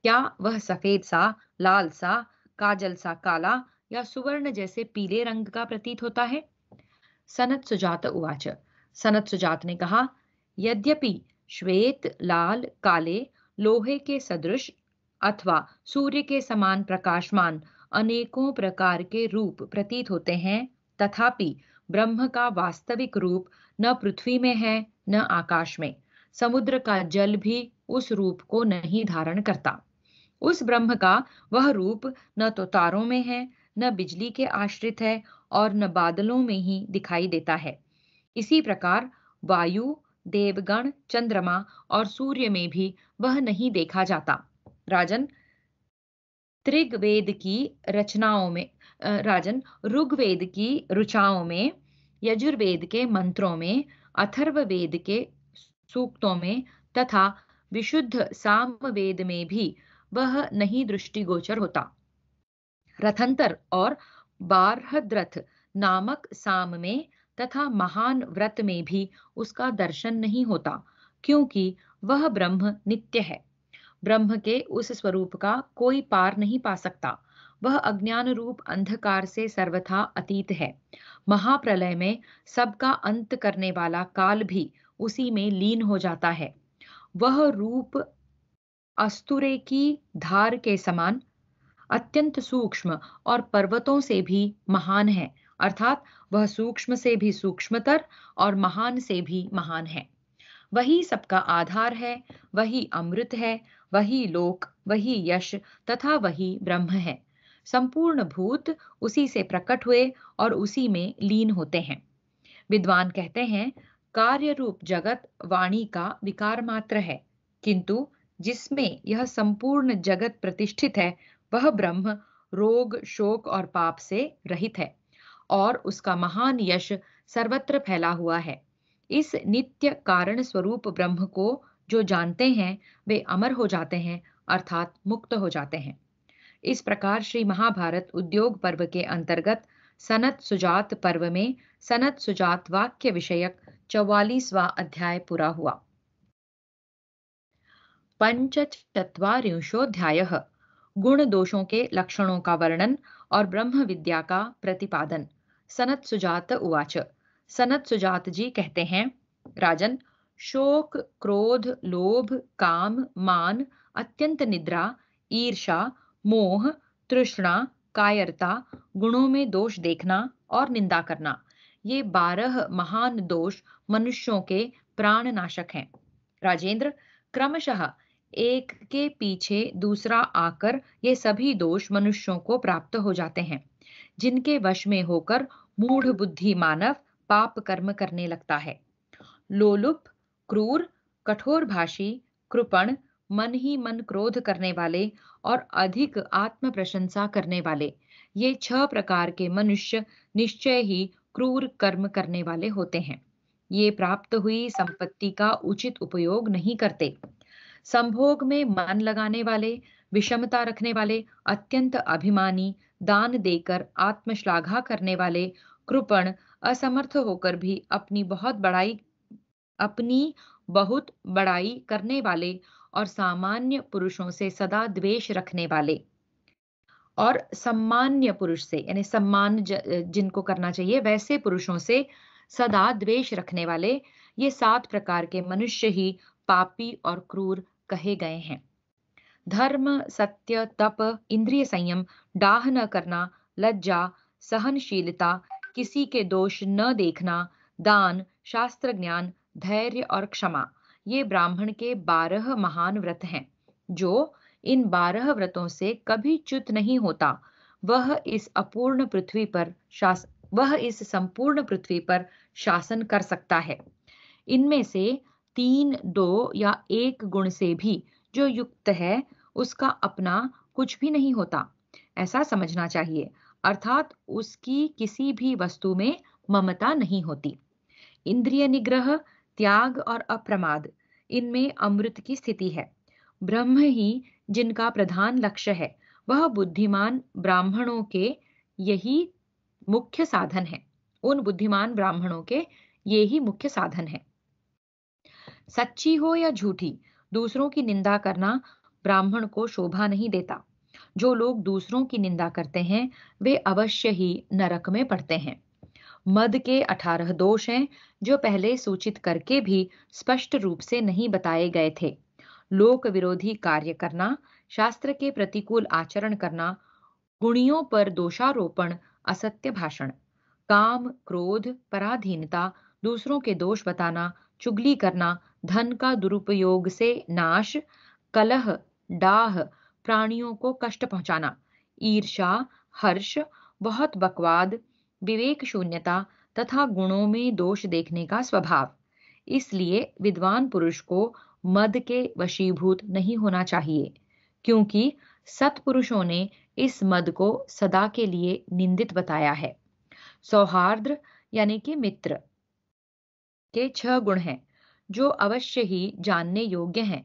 क्या वह सफेद सा, लाल सा, काजल सा काला या सुवर्ण जैसे पीले रंग का प्रतीत होता है? सनत सुजात उवाच। सनत सुजात ने कहा, यद्यपि श्वेत, लाल, काले, लोहे के सदृश अथवा सूर्य के समान प्रकाशमान अनेकों प्रकार के रूप प्रतीत होते हैं, तथापि ब्रह्म का वास्तविक रूप न पृथ्वी में है न आकाश में। समुद्र का जल भी उस रूप को नहीं धारण करता। उस ब्रह्म का वह रूप न तो तारों में है, न बिजली के आश्रित है और न बादलों में ही दिखाई देता है। इसी प्रकार वायु, देवगण, चंद्रमा और सूर्य में भी वह नहीं देखा जाता। राजन, ऋग्वेद की रचनाओं में राजन ऋग्वेद की ऋचाओं में, यजुर्वेद के मंत्रों में, अथर्ववेद के सूक्तों में तथा विशुद्ध सामवेद में भी वह नहीं दृष्टिगोचर होता। रथंतर और बारहद्रथ नामक साम में तथा महान व्रत में भी उसका दर्शन नहीं होता, क्योंकि वह ब्रह्म नित्य है। ब्रह्म के उस स्वरूप का कोई पार नहीं पा सकता। वह अज्ञान रूप अंधकार से सर्वथा अतीत है। महाप्रलय में सबका अंत करने वाला काल भी उसी में लीन हो जाता है। वह रूप अस्तुरे की धार के समान अत्यंत सूक्ष्म और पर्वतों से भी महान है, अर्थात वह सूक्ष्म से भी सूक्ष्मतर और महान से भी महान है। वही सबका आधार है, वही अमृत है, वही लोक, वही यश तथा वही ब्रह्म है। संपूर्ण भूत उसी से प्रकट हुए और उसी में लीन होते हैं। विद्वान कहते हैं, कार्य रूप जगत वाणी का विकार मात्र है, किंतु जिसमें यह संपूर्ण जगत प्रतिष्ठित है वह ब्रह्म रोग, शोक और पाप से रहित है और उसका महान यश सर्वत्र फैला हुआ है। इस नित्य कारण स्वरूप ब्रह्म को जो जानते हैं वे अमर हो जाते हैं, अर्थात मुक्त हो जाते हैं। इस प्रकार श्री महाभारत उद्योग पर्व के अंतर्गत सनत सुजात पर्व में सनत सुजात वाक्य विषयक 44वां अध्याय पूरा हुआ। पंचचत्वारिंशोऽध्यायः गुण दोषों के लक्षणों का वर्णन और ब्रह्म विद्या का प्रतिपादन। सनत सुजात उवाच। सनत सुजात जी कहते हैं, राजन, शोक, क्रोध, लोभ, काम, मान, अत्यंत निद्रा, ईर्षा, मोह, तृष्णा, कायरता, गुणों में दोष देखना और निंदा करना, ये 12 महान दोष मनुष्यों के प्राण नाशक हैं। राजेंद्र, क्रमशः एक के पीछे दूसरा आकर ये सभी दोष मनुष्यों को प्राप्त हो जाते हैं, जिनके वश में होकर मूढ़ बुद्धि मानव पाप कर्म करने लगता है। लोलुप, क्रूर, कठोरभाषी, कृपण, मन ही मन क्रोध करने वाले और अधिक आत्म प्रशंसा करने वाले, ये 6 प्रकार के मनुष्य निश्चय ही क्रूर कर्म करने वाले होते हैं। ये प्राप्त हुई संपत्ति का उचित उपयोग नहीं करते। संभोग में मन लगाने वाले, विषमता रखने वाले, अत्यंत अभिमानी, दान देकर आत्मश्लाघा करने वाले, कृपण, असमर्थ होकर भी अपनी बहुत बड़ाई करने वाले और सामान्य पुरुषों से सदा द्वेष रखने वाले और सम्मान्य पुरुष से यानी सम्मान जिनको करना चाहिए वैसे पुरुषों से सदा द्वेष रखने वाले, ये 7 प्रकार के मनुष्य ही पापी और क्रूर कहे गए हैं। धर्म, सत्य, तप, इंद्रिय संयम, डाह न करना, लज्जा, सहनशीलता, किसी के दोष न देखना, दान, शास्त्र ज्ञान, धैर्य और क्षमा, ये ब्राह्मण के 12 महान व्रत हैं। जो इन 12 व्रतों से कभी च्युत नहीं होता, वह इस अपूर्ण पृथ्वी पर शास वह इस संपूर्ण पृथ्वी पर शासन कर सकता है। इनमें से 3, 2 या 1 गुण से भी जो युक्त है, उसका अपना कुछ भी नहीं होता, ऐसा समझना चाहिए। अर्थात उसकी किसी भी वस्तु में ममता नहीं होती। इंद्रिय निग्रह, त्याग और अप्रमाद, इनमें अमृत की स्थिति है। ब्रह्म ही जिनका प्रधान लक्ष्य है, वह बुद्धिमान ब्राह्मणों के यही मुख्य साधन है। उन बुद्धिमान ब्राह्मणों के ये ही मुख्य साधन है। सच्ची हो या झूठी, दूसरों की निंदा करना ब्राह्मण को शोभा नहीं देता। जो लोग दूसरों की निंदा करते हैं, वे अवश्य ही नरक में पड़ते हैं। मद के 18 दोष हैं, जो पहले सूचित करके भी स्पष्ट रूप से नहीं बताए गए थे। लोक विरोधी कार्य करना, शास्त्र के प्रतिकूल आचरण करना, गुणियों पर दोषारोपण, असत्य भाषण, काम, क्रोध, पराधीनता, दूसरों के दोष बताना, चुगली करना, धन का दुरुपयोग से नाश, कलह, डाह, प्राणियों को कष्ट पहुंचाना, ईर्ष्या, हर्ष, बहुत बकवाद, विवेक शून्यता तथा गुणों में दोष देखने का स्वभाव। इसलिए विद्वान पुरुष को मद के वशीभूत नहीं होना चाहिए, क्योंकि सत्पुरुषों ने इस मद को सदा के लिए निंदित बताया है। सौहार्द यानी कि मित्र के 6 गुण हैं, जो अवश्य ही जानने योग्य हैं।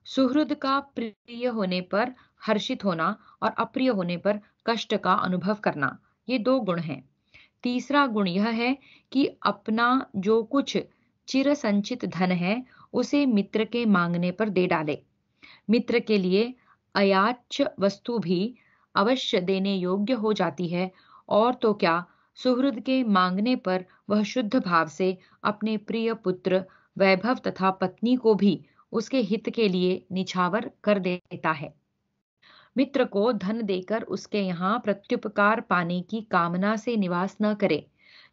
सुहृद का प्रिय होने पर हर्षित होना और अप्रिय होने पर कष्ट का अनुभव करना, ये 2 गुण हैं। तीसरा गुण यह है कि अपना जो कुछ चिर संचित धन है, उसे मित्र के मांगने पर दे डाले। मित्र के लिए अयाच्य वस्तु भी अवश्य देने योग्य हो जाती है, और तो क्या, सुहृद के मांगने पर वह शुद्ध भाव से अपने प्रिय पुत्र, वैभव तथा पत्नी को भी उसके हित के लिए निछावर कर देता है। मित्र को धन देकर उसके यहाँ प्रत्युपकार पाने की कामना से निवास न करे,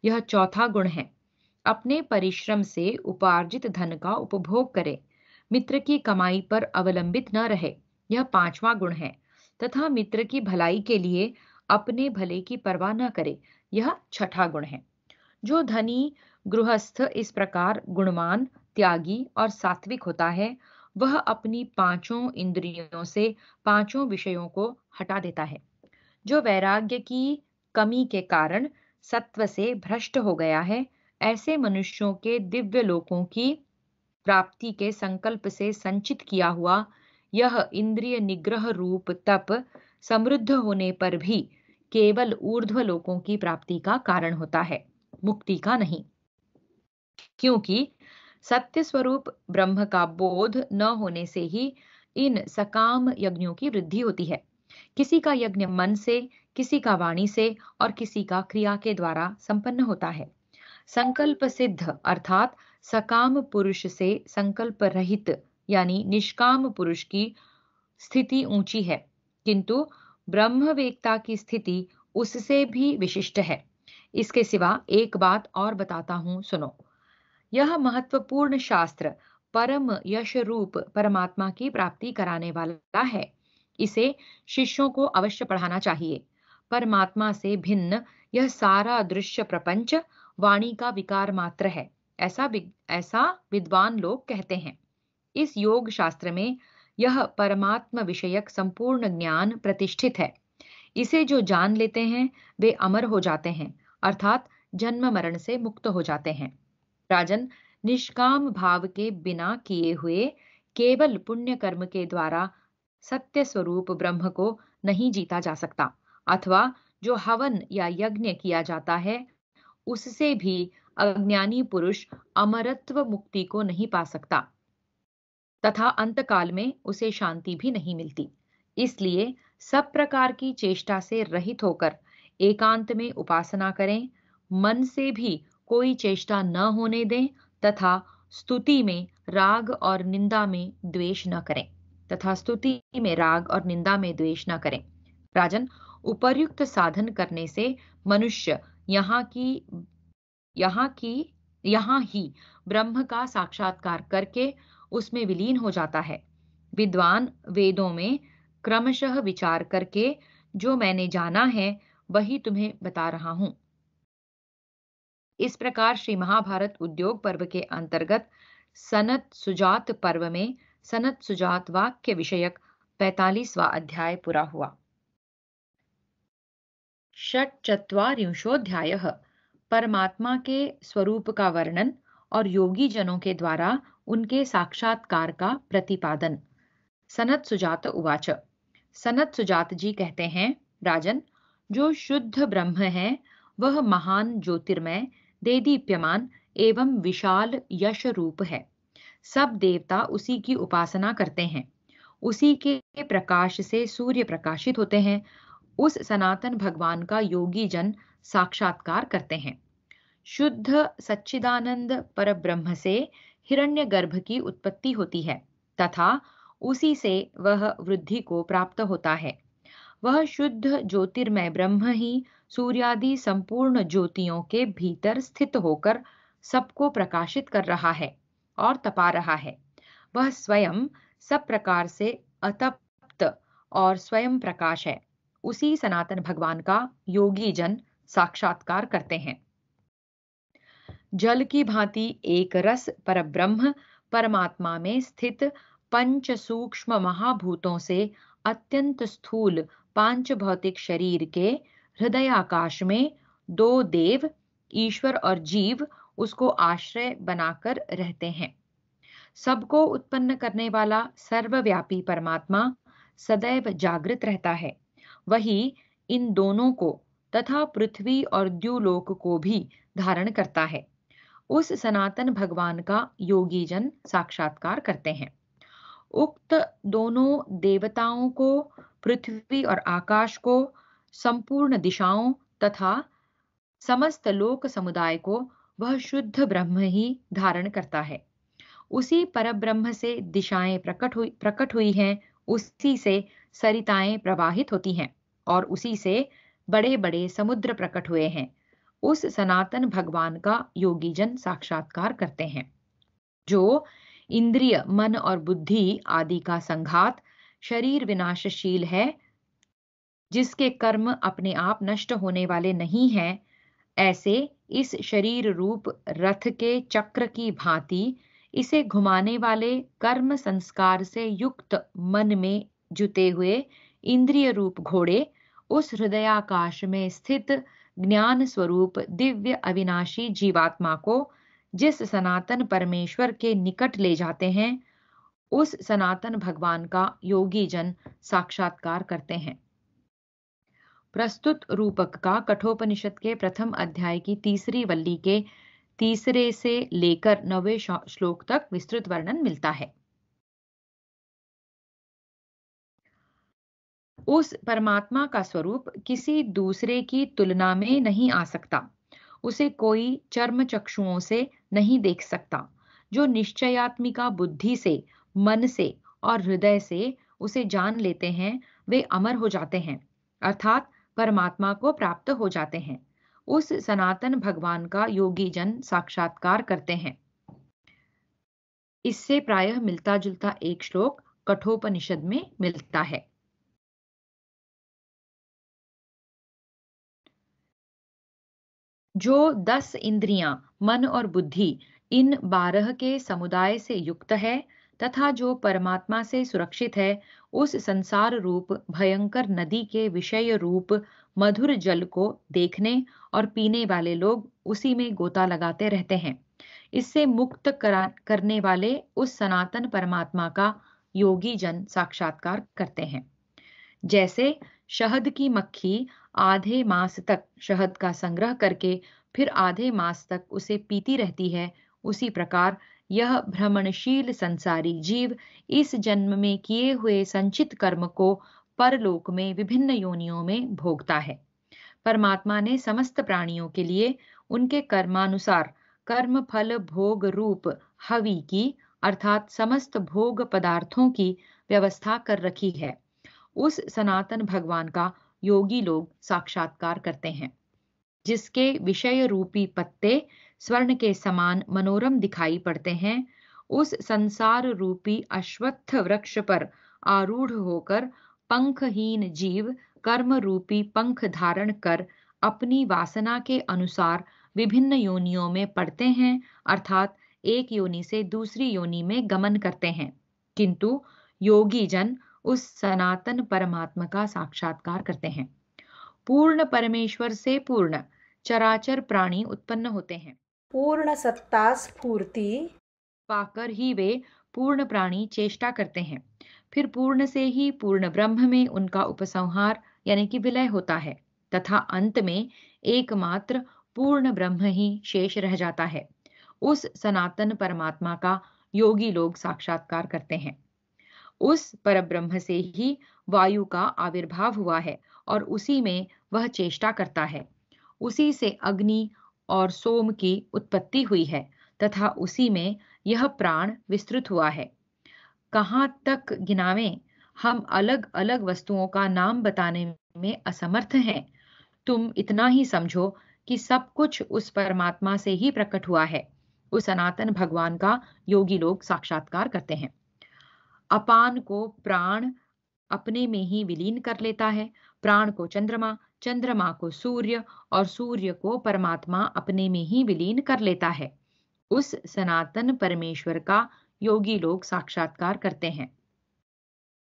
यह चौथा गुण है। अपने परिश्रम से उपार्जित धन का उपभोग करे, मित्र की कमाई पर अवलंबित न रहे, यह 5वां गुण है। तथा मित्र की भलाई के लिए अपने भले की परवाह न करे, यह 6ठा गुण है। जो धनी गृहस्थ इस प्रकार गुणवान, त्यागी और सात्विक होता है, वह अपनी 5 इंद्रियों से 5 विषयों को हटा देता है। जो वैराग्य की कमी के कारण सत्व से भ्रष्ट हो गया है, ऐसे मनुष्यों के दिव्य लोकों की प्राप्ति के संकल्प से संचित किया हुआ यह इंद्रिय निग्रह रूप तप समृद्ध होने पर भी केवल ऊर्ध्व लोकों की प्राप्ति का कारण होता है, मुक्ति का नहीं। क्योंकि सत्य स्वरूप ब्रह्म का बोध न होने से ही इन सकाम यज्ञों की वृद्धि होती है। किसी का यज्ञ मन से, किसी का वाणी से और किसी का क्रिया के द्वारा संपन्न होता है। संकल्प सिद्ध अर्थात सकाम पुरुष से संकल्प रहित यानी निष्काम पुरुष की स्थिति ऊंची है, किंतु ब्रह्मवेत्ता की स्थिति उससे भी विशिष्ट है। इसके सिवा एक बात और बताता हूं, सुनो। यह महत्वपूर्ण शास्त्र परम यश रूप परमात्मा की प्राप्ति कराने वाला है। इसे शिष्यों को अवश्य पढ़ाना चाहिए। परमात्मा से भिन्न यह सारा दृश्य प्रपंच वाणी का विकार मात्र है, ऐसा विद्वान लोग कहते हैं। इस योग शास्त्र में यह परमात्मा विषयक संपूर्ण ज्ञान प्रतिष्ठित है। इसे जो जान लेते हैं, वे अमर हो जाते हैं, अर्थात जन्म मरण से मुक्त हो जाते हैं। राजन, निष्काम भाव के बिना किए हुए केवल पुण्य कर्म के द्वारा सत्य स्वरूप ब्रह्म को नहीं जीता जा सकता, अथवा जो हवन या यज्ञ किया जाता है, उससे भी अज्ञानी पुरुष अमरत्व मुक्ति को नहीं पा सकता तथा अंतकाल में उसे शांति भी नहीं मिलती। इसलिए सब प्रकार की चेष्टा से रहित होकर एकांत में उपासना करें, मन से भी कोई चेष्टा न होने दें तथा स्तुति में राग और निंदा में द्वेष न करें। राजन, उपर्युक्त साधन करने से मनुष्य यहाँ की यहाँ की यहाँ ही ब्रह्म का साक्षात्कार करके उसमें विलीन हो जाता है। विद्वान वेदों में क्रमशः विचार करके जो मैंने जाना है वही तुम्हें बता रहा हूं। इस प्रकार श्री महाभारत उद्योग पर्व के अंतर्गत सनत सुजात पर्व में सनत सुजात वाक्य विषयक 45वां अध्याय पूरा हुआ। षट्चत्वारिंशोऽध्यायः परमात्मा के स्वरूप का वर्णन और योगी जनों के द्वारा उनके साक्षात्कार का प्रतिपादन। सनत सुजात उवाच। सनत सुजात जी कहते हैं, राजन, जो शुद्ध ब्रह्म है वह महान ज्योतिर्मय, देदीप्यमान एवं विशाल यश रूप है। सब देवता उसी की उपासना करते हैं। उसी के प्रकाश से सूर्य प्रकाशित होते हैं। उस सनातन भगवान का योगी जन साक्षात्कार करते हैं। शुद्ध सच्चिदानंद परब्रह्म से हिरण्यगर्भ की उत्पत्ति होती है तथा उसी से वह वृद्धि को प्राप्त होता है। वह शुद्ध ज्योतिर्मय ब्रह्म ही सूर्यादि संपूर्ण ज्योतियों के भीतर स्थित होकर सबको प्रकाशित कर रहा है और तपा रहा है। वह स्वयं सब प्रकार से अतप्त और स्वयं प्रकाश है। उसी सनातन भगवान का योगी जन साक्षात्कार करते हैं। जल की भांति एक रस परब्रह्म परमात्मा में स्थित पंच सूक्ष्म महाभूतों से अत्यंत स्थूल पांच भौतिक शरीर के हृदयाकाश में दो देव, ईश्वर और जीव उसको आश्रय बनाकर रहते हैं। सबको उत्पन्न करने वाला सर्वव्यापी परमात्मा सदैव जागृत रहता है। वही इन दोनों को तथा पृथ्वी और द्युलोक को भी धारण करता है। उस सनातन भगवान का योगी जन साक्षात्कार करते हैं। उक्त दोनों देवताओं को, पृथ्वी और आकाश को, संपूर्ण दिशाओं तथा समस्त लोक समुदाय को वह शुद्ध ब्रह्म ही धारण करता है। उसी परब्रह्म से दिशाएं प्रकट हुई हैं, उसी से सरिताएं प्रवाहित होती हैं और उसी से बड़े बड़े समुद्र प्रकट हुए हैं। उस सनातन भगवान का योगी जन साक्षात्कार करते हैं। जो इंद्रिय, मन और बुद्धि आदि का संघात शरीर विनाशशील है, जिसके कर्म अपने आप नष्ट होने वाले नहीं हैं, ऐसे इस शरीर रूप रथ के चक्र की भांति इसे घुमाने वाले कर्म संस्कार से युक्त मन में जुते हुए इंद्रिय रूप घोड़े उस हृदयाकाश में स्थित ज्ञान स्वरूप दिव्य अविनाशी जीवात्मा को जिस सनातन परमेश्वर के निकट ले जाते हैं, उस सनातन भगवान का योगी जन साक्षात्कार करते हैं। प्रस्तुत रूपक का कठोपनिषद के प्रथम अध्याय की तीसरी वल्ली के तीसरे से लेकर 9वें श्लोक तक विस्तृत वर्णन मिलता है। उस परमात्मा का स्वरूप किसी दूसरे की तुलना में नहीं आ सकता। उसे कोई चर्म चक्षुओं से नहीं देख सकता। जो निश्चयात्मिका बुद्धि से, मन से और हृदय से उसे जान लेते हैं, वे अमर हो जाते हैं, अर्थात परमात्मा को प्राप्त हो जाते हैं। उस सनातन भगवान का योगी जन साक्षात्कार करते हैं। इससे प्रायः मिलता जुलता एक श्लोक कठोपनिषद में मिलता है। जो 10 इंद्रियां, मन और बुद्धि इन 12 के समुदाय से युक्त है तथा जो परमात्मा से सुरक्षित है, उस संसार रूप भयंकर नदी के विषय रूप मधुर जल को देखने और पीने वाले लोग उसी में गोता लगाते रहते हैं। इससे मुक्त करने वाले उस सनातन परमात्मा का योगी जन साक्षात्कार करते हैं। जैसे शहद की मक्खी आधे मास तक शहद का संग्रह करके फिर आधे मास तक उसे पीती रहती है, उसी प्रकार यह भ्रमणशील संसारी जीव इस जन्म में किए हुए संचित कर्म को परलोक में विभिन्न योनियों में भोगता है। परमात्मा ने समस्त प्राणियों के लिए उनके कर्मानुसार कर्म फल भोग रूप हवि की, अर्थात समस्त भोग पदार्थों की व्यवस्था कर रखी है। उस सनातन भगवान का योगी लोग साक्षात्कार करते हैं, जिसके विषय रूपी पत्ते स्वर्ण के समान मनोरम दिखाई पड़ते हैं। उस संसार रूपी अश्वत्थ वृक्ष पर आरूढ़ होकर पंखहीन जीव कर्म रूपी पंख धारण कर अपनी वासना के अनुसार विभिन्न योनियों में पड़ते हैं, अर्थात एक योनि से दूसरी योनि में गमन करते हैं। किंतु योगी जन उस सनातन परमात्मा का साक्षात्कार करते हैं। पूर्ण परमेश्वर से पूर्ण चराचर प्राणी उत्पन्न होते हैं। पूर्ण सत्ता स्फूर्ति पाकर ही वे पूर्ण प्राणी चेष्टा करते हैं। फिर पूर्ण से ही पूर्ण ब्रह्म में उनका उपसंहार यानी कि विलय होता है तथा अंत में एकमात्र पूर्ण ब्रह्म ही शेष रह जाता है। उस सनातन परमात्मा का योगी लोग साक्षात्कार करते हैं। उस परब्रह्म से ही वायु का आविर्भाव हुआ है और उसी में वह चेष्टा करता है। उसी से अग्नि और सोम की उत्पत्ति हुई है तथा उसी में यह प्राण विस्तृत हुआ है। कहाँ तक गिनावें, हम अलग अलग वस्तुओं का नाम बताने में असमर्थ हैं। तुम इतना ही समझो कि सब कुछ उस परमात्मा से ही प्रकट हुआ है। उस सनातन भगवान का योगी लोग साक्षात्कार करते हैं। अपान को प्राण अपने में ही विलीन कर लेता है, प्राण को चंद्रमा, चंद्रमा को सूर्य और सूर्य को परमात्मा अपने में ही विलीन कर लेता है। उस सनातन परमेश्वर का योगी लोग साक्षात्कार करते हैं।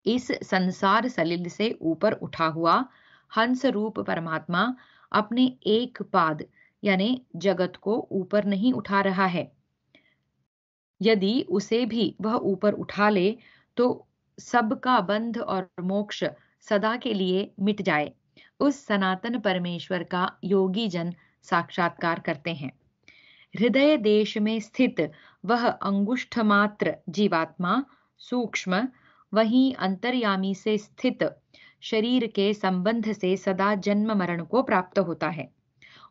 इस संसार सलिल से ऊपर उठा हुआ हंस रूप परमात्मा अपने एक पाद यानी जगत को ऊपर नहीं उठा रहा है। यदि उसे भी वह ऊपर उठा ले तो सबका बंध और मोक्ष सदा के लिए मिट जाए। उस सनातन परमेश्वर का योगी जन साक्षात्कार करते हैं। हृदय देश में स्थित वह अंगुष्ठ मात्र जीवात्मा सूक्ष्म वहीं अंतर्यामी से स्थित शरीर के संबंध से सदा जन्म मरण को प्राप्त होता है।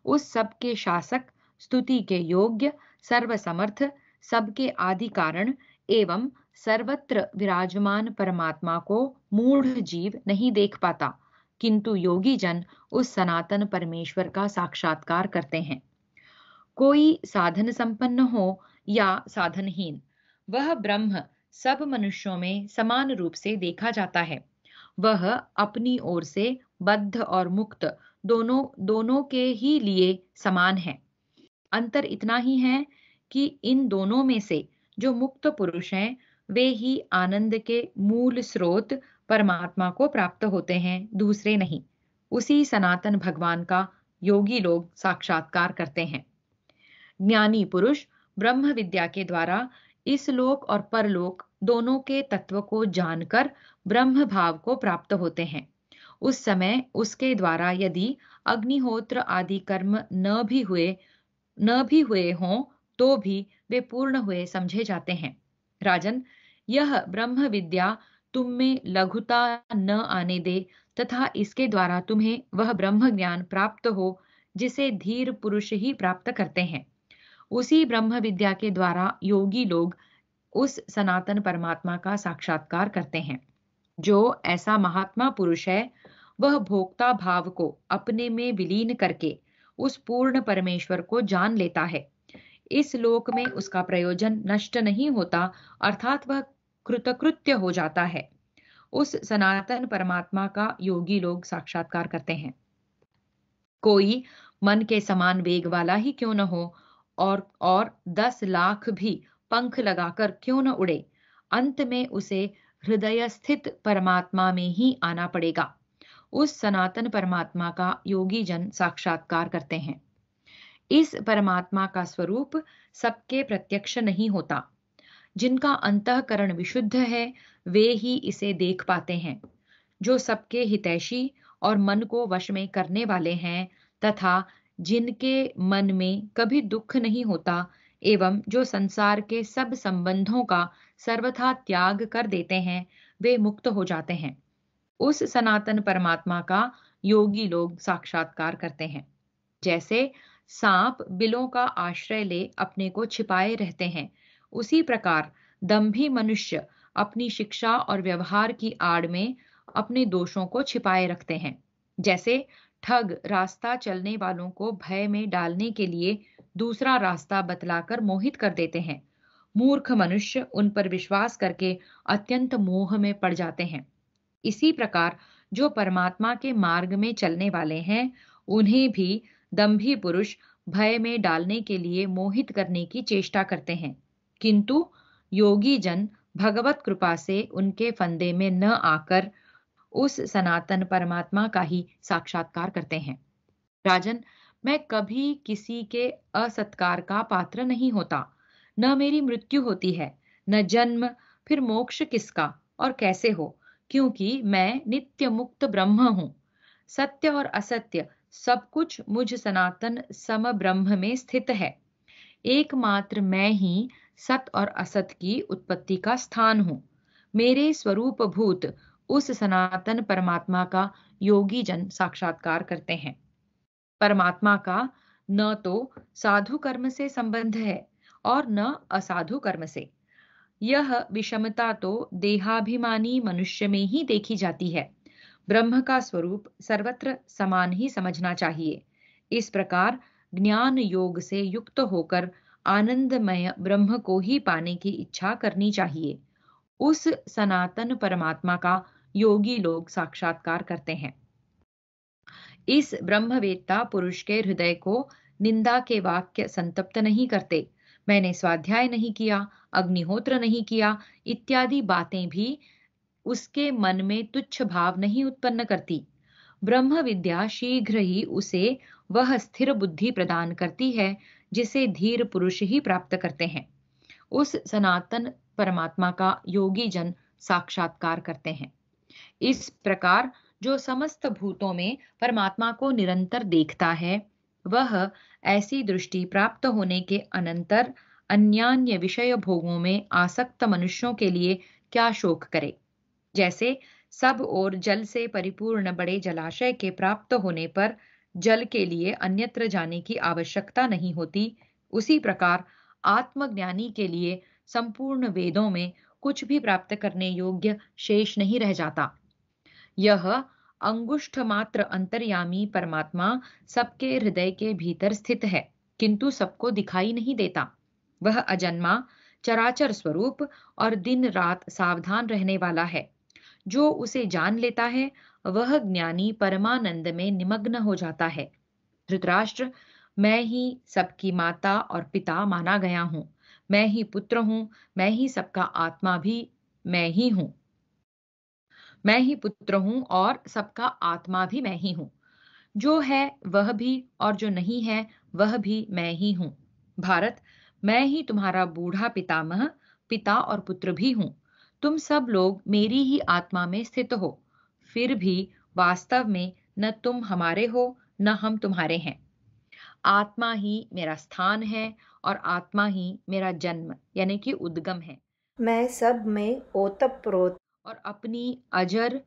उस सब के शासक, स्तुति के योग्य, सर्वसमर्थ, सबके आदि कारण एवं सर्वत्र विराजमान परमात्मा को मूढ़ जीव नहीं देख पाता, किंतु योगी जन उस सनातन परमेश्वर का साक्षात्कार करते हैं। कोई साधन संपन्न हो या साधनहीन, वह ब्रह्म सब मनुष्यों में समान रूप से देखा जाता है। वह अपनी ओर से बद्ध और मुक्त दोनों के ही लिए समान है। अंतर इतना ही है कि इन दोनों में से जो मुक्त पुरुष हैं, वे ही आनंद के मूल स्रोत परमात्मा को प्राप्त होते हैं, दूसरे नहीं। उसी सनातन भगवान का योगी लोग साक्षात्कार करते हैं। ज्ञानी पुरुष ब्रह्म विद्या के द्वारा इस लोक और परलोक दोनों के तत्व को जानकर ब्रह्म भाव को प्राप्त होते हैं। उस समय उसके द्वारा यदि अग्निहोत्र आदि कर्म न भी हुए हों तो भी वे पूर्ण हुए समझे जाते हैं। राजन, यह ब्रह्म विद्या तुम में लघुता न आने दे तथा इसके द्वारा तुम्हें वह ब्रह्म ज्ञान प्राप्त हो जिसे धीर पुरुष ही प्राप्त करते हैं। उसी ब्रह्म विद्या के द्वारा योगी लोग उस सनातन परमात्मा का साक्षात्कार करते हैं। जो ऐसा महात्मा पुरुष है, वह भोक्ता भाव को अपने में विलीन करके उस पूर्ण परमेश्वर को जान लेता है। इस लोक में उसका प्रयोजन नष्ट नहीं होता, अर्थात वह कृतकृत्य हो जाता है। उस सनातन परमात्मा का योगी लोग साक्षात्कार करते हैं। कोई मन के समान वेग वाला ही क्यों न हो और 10 लाख भी पंख लगाकर क्यों न उड़े, अंत में उसे हृदय स्थित परमात्मा में ही आना पड़ेगा। उस सनातन परमात्मा का योगी जन साक्षात्कार करते हैं। इस परमात्मा का स्वरूप सबके प्रत्यक्ष नहीं होता। जिनका अंतःकरण विशुद्ध है, वे ही इसे देख पाते हैं। जो सबके हितैषी और मन को वश में करने वाले हैं तथा जिनके मन में कभी दुख नहीं होता एवं जो संसार के सब संबंधों का सर्वथा त्याग कर देते हैं, वे मुक्त हो जाते हैं। उस सनातन परमात्मा का योगी लोग साक्षात्कार करते हैं। जैसे सांप बिलों का आश्रय ले अपने को छिपाए रहते हैं, उसी प्रकार दंभी मनुष्य अपनी शिक्षा और व्यवहार की आड़ में अपने दोषों को छिपाए रखते हैं। जैसे ठग रास्ता चलने वालों को भय में डालने के लिए दूसरा रास्ता बतलाकर मोहित कर देते हैं। मूर्ख मनुष्य उन पर विश्वास करके अत्यंत मोह में पड़ जाते हैं। इसी प्रकार जो परमात्मा के मार्ग में चलने वाले हैं, उन्हें भी दंभी पुरुष भय में डालने के लिए मोहित करने की चेष्टा करते हैं, किंतु योगी जन भगवत कृपा से उनके फंदे में न आकर उस सनातन परमात्मा का ही साक्षात्कार करते हैं। राजन, मैं कभी किसी के असत्कार का पात्र नहीं होता। न मेरी मृत्यु होती है, न जन्म, फिर मोक्ष किसका और कैसे हो, क्योंकि मैं नित्य मुक्त ब्रह्म हूँ। सत्य और असत्य सब कुछ मुझ सनातन सम ब्रह्म में स्थित है। एकमात्र मैं ही सत और असत की उत्पत्ति का स्थान हूँ। मेरे स्वरूप भूत उस सनातन परमात्मा का योगी जन साक्षात्कार करते हैं। परमात्मा का न तो साधु कर्म से संबंध है और न असाधु कर्म से। यह विषमता तो देहाभिमानी मनुष्य में ही देखी जाती है। ब्रह्म का स्वरूप सर्वत्र समान ही समझना चाहिए। इस प्रकार ज्ञान योग से युक्त होकर आनंदमय ब्रह्म को ही पाने की इच्छा करनी चाहिए। उस सनातन परमात्मा का योगी लोग साक्षात्कार करते हैं। इस ब्रह्मवेत्ता पुरुष के हृदय को निंदा के वाक्य संतप्त नहीं करते। मैंने स्वाध्याय नहीं किया, अग्निहोत्र नहीं किया इत्यादि बातें भी उसके मन में तुच्छ भाव नहीं उत्पन्न करती। ब्रह्म विद्या शीघ्र ही उसे वह स्थिर बुद्धि प्रदान करती है जिसे धीर पुरुष ही प्राप्त करते हैं। उस सनातन परमात्मा का योगी जन साक्षात्कार करते हैं। इस प्रकार जो समस्त भूतों में परमात्मा को निरंतर देखता है, वह ऐसी दृष्टि प्राप्त होने के अनंतर अन्यान्य विषय भोगों में आसक्त मनुष्यों के लिए क्या शोक करे। जैसे सब ओर जल से परिपूर्ण बड़े जलाशय के प्राप्त होने पर जल के लिए अन्यत्र जाने की आवश्यकता नहीं होती, उसी प्रकार आत्मज्ञानी के लिए संपूर्ण वेदों में कुछ भी प्राप्त करने योग्य शेष नहीं रह जाता। यह अंगुष्ठ मात्र अंतर्यामी परमात्मा सबके हृदय के भीतर स्थित है, किंतु सबको दिखाई नहीं देता। वह अजन्मा चराचर स्वरूप और दिन रात सावधान रहने वाला है। जो उसे जान लेता है, वह ज्ञानी परमानंद में निमग्न हो जाता है। धृतराष्ट्र, मैं ही सबकी माता और पिता माना गया हूँ। मैं ही पुत्र हूँ, मैं ही सबका आत्मा भी मैं ही हूँ। मैं ही पुत्र हूँ और सबका आत्मा भी मैं ही हूँ। जो है वह भी और जो नहीं है वह भी मैं ही हूँ। भारत, मैं ही तुम्हारा बूढ़ा पितामह, पिता और पुत्र भी हूँ। तुम सब लोग मेरी ही आत्मा में स्थित हो, फिर भी वास्तव में न तुम हमारे हो न हम तुम्हारे हैं। आत्मा ही मेरा स्थान है और आत्मा ही मेरा जन्म यानी कि उद्गम है। मैं सब में ओतप्रोत और अपनी अजर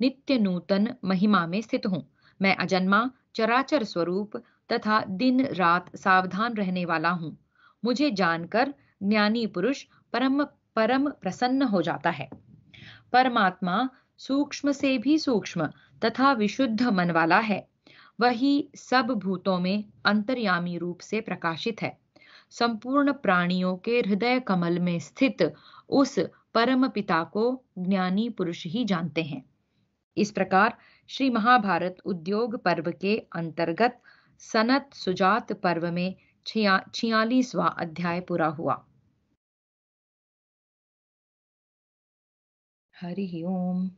नित्य नूतन महिमा में स्थित हूँ। मैं अजन्मा चराचर स्वरूप तथा दिन रात सावधान रहने वाला हूँ। मुझे जानकर ज्ञानी पुरुष परम परम प्रसन्न हो जाता है। परमात्मा सूक्ष्म से भी सूक्ष्म तथा विशुद्ध मन वाला है। वही सब भूतों में अंतर्यामी रूप से प्रकाशित है। संपूर्ण प्राणियों के हृदय कमल में स्थित उस परम पिता को ज्ञानी पुरुष ही जानते हैं। इस प्रकार श्री महाभारत उद्योग पर्व के अंतर्गत सनत सुजात पर्व में 46वां अध्याय पूरा हुआ। हरि ओम।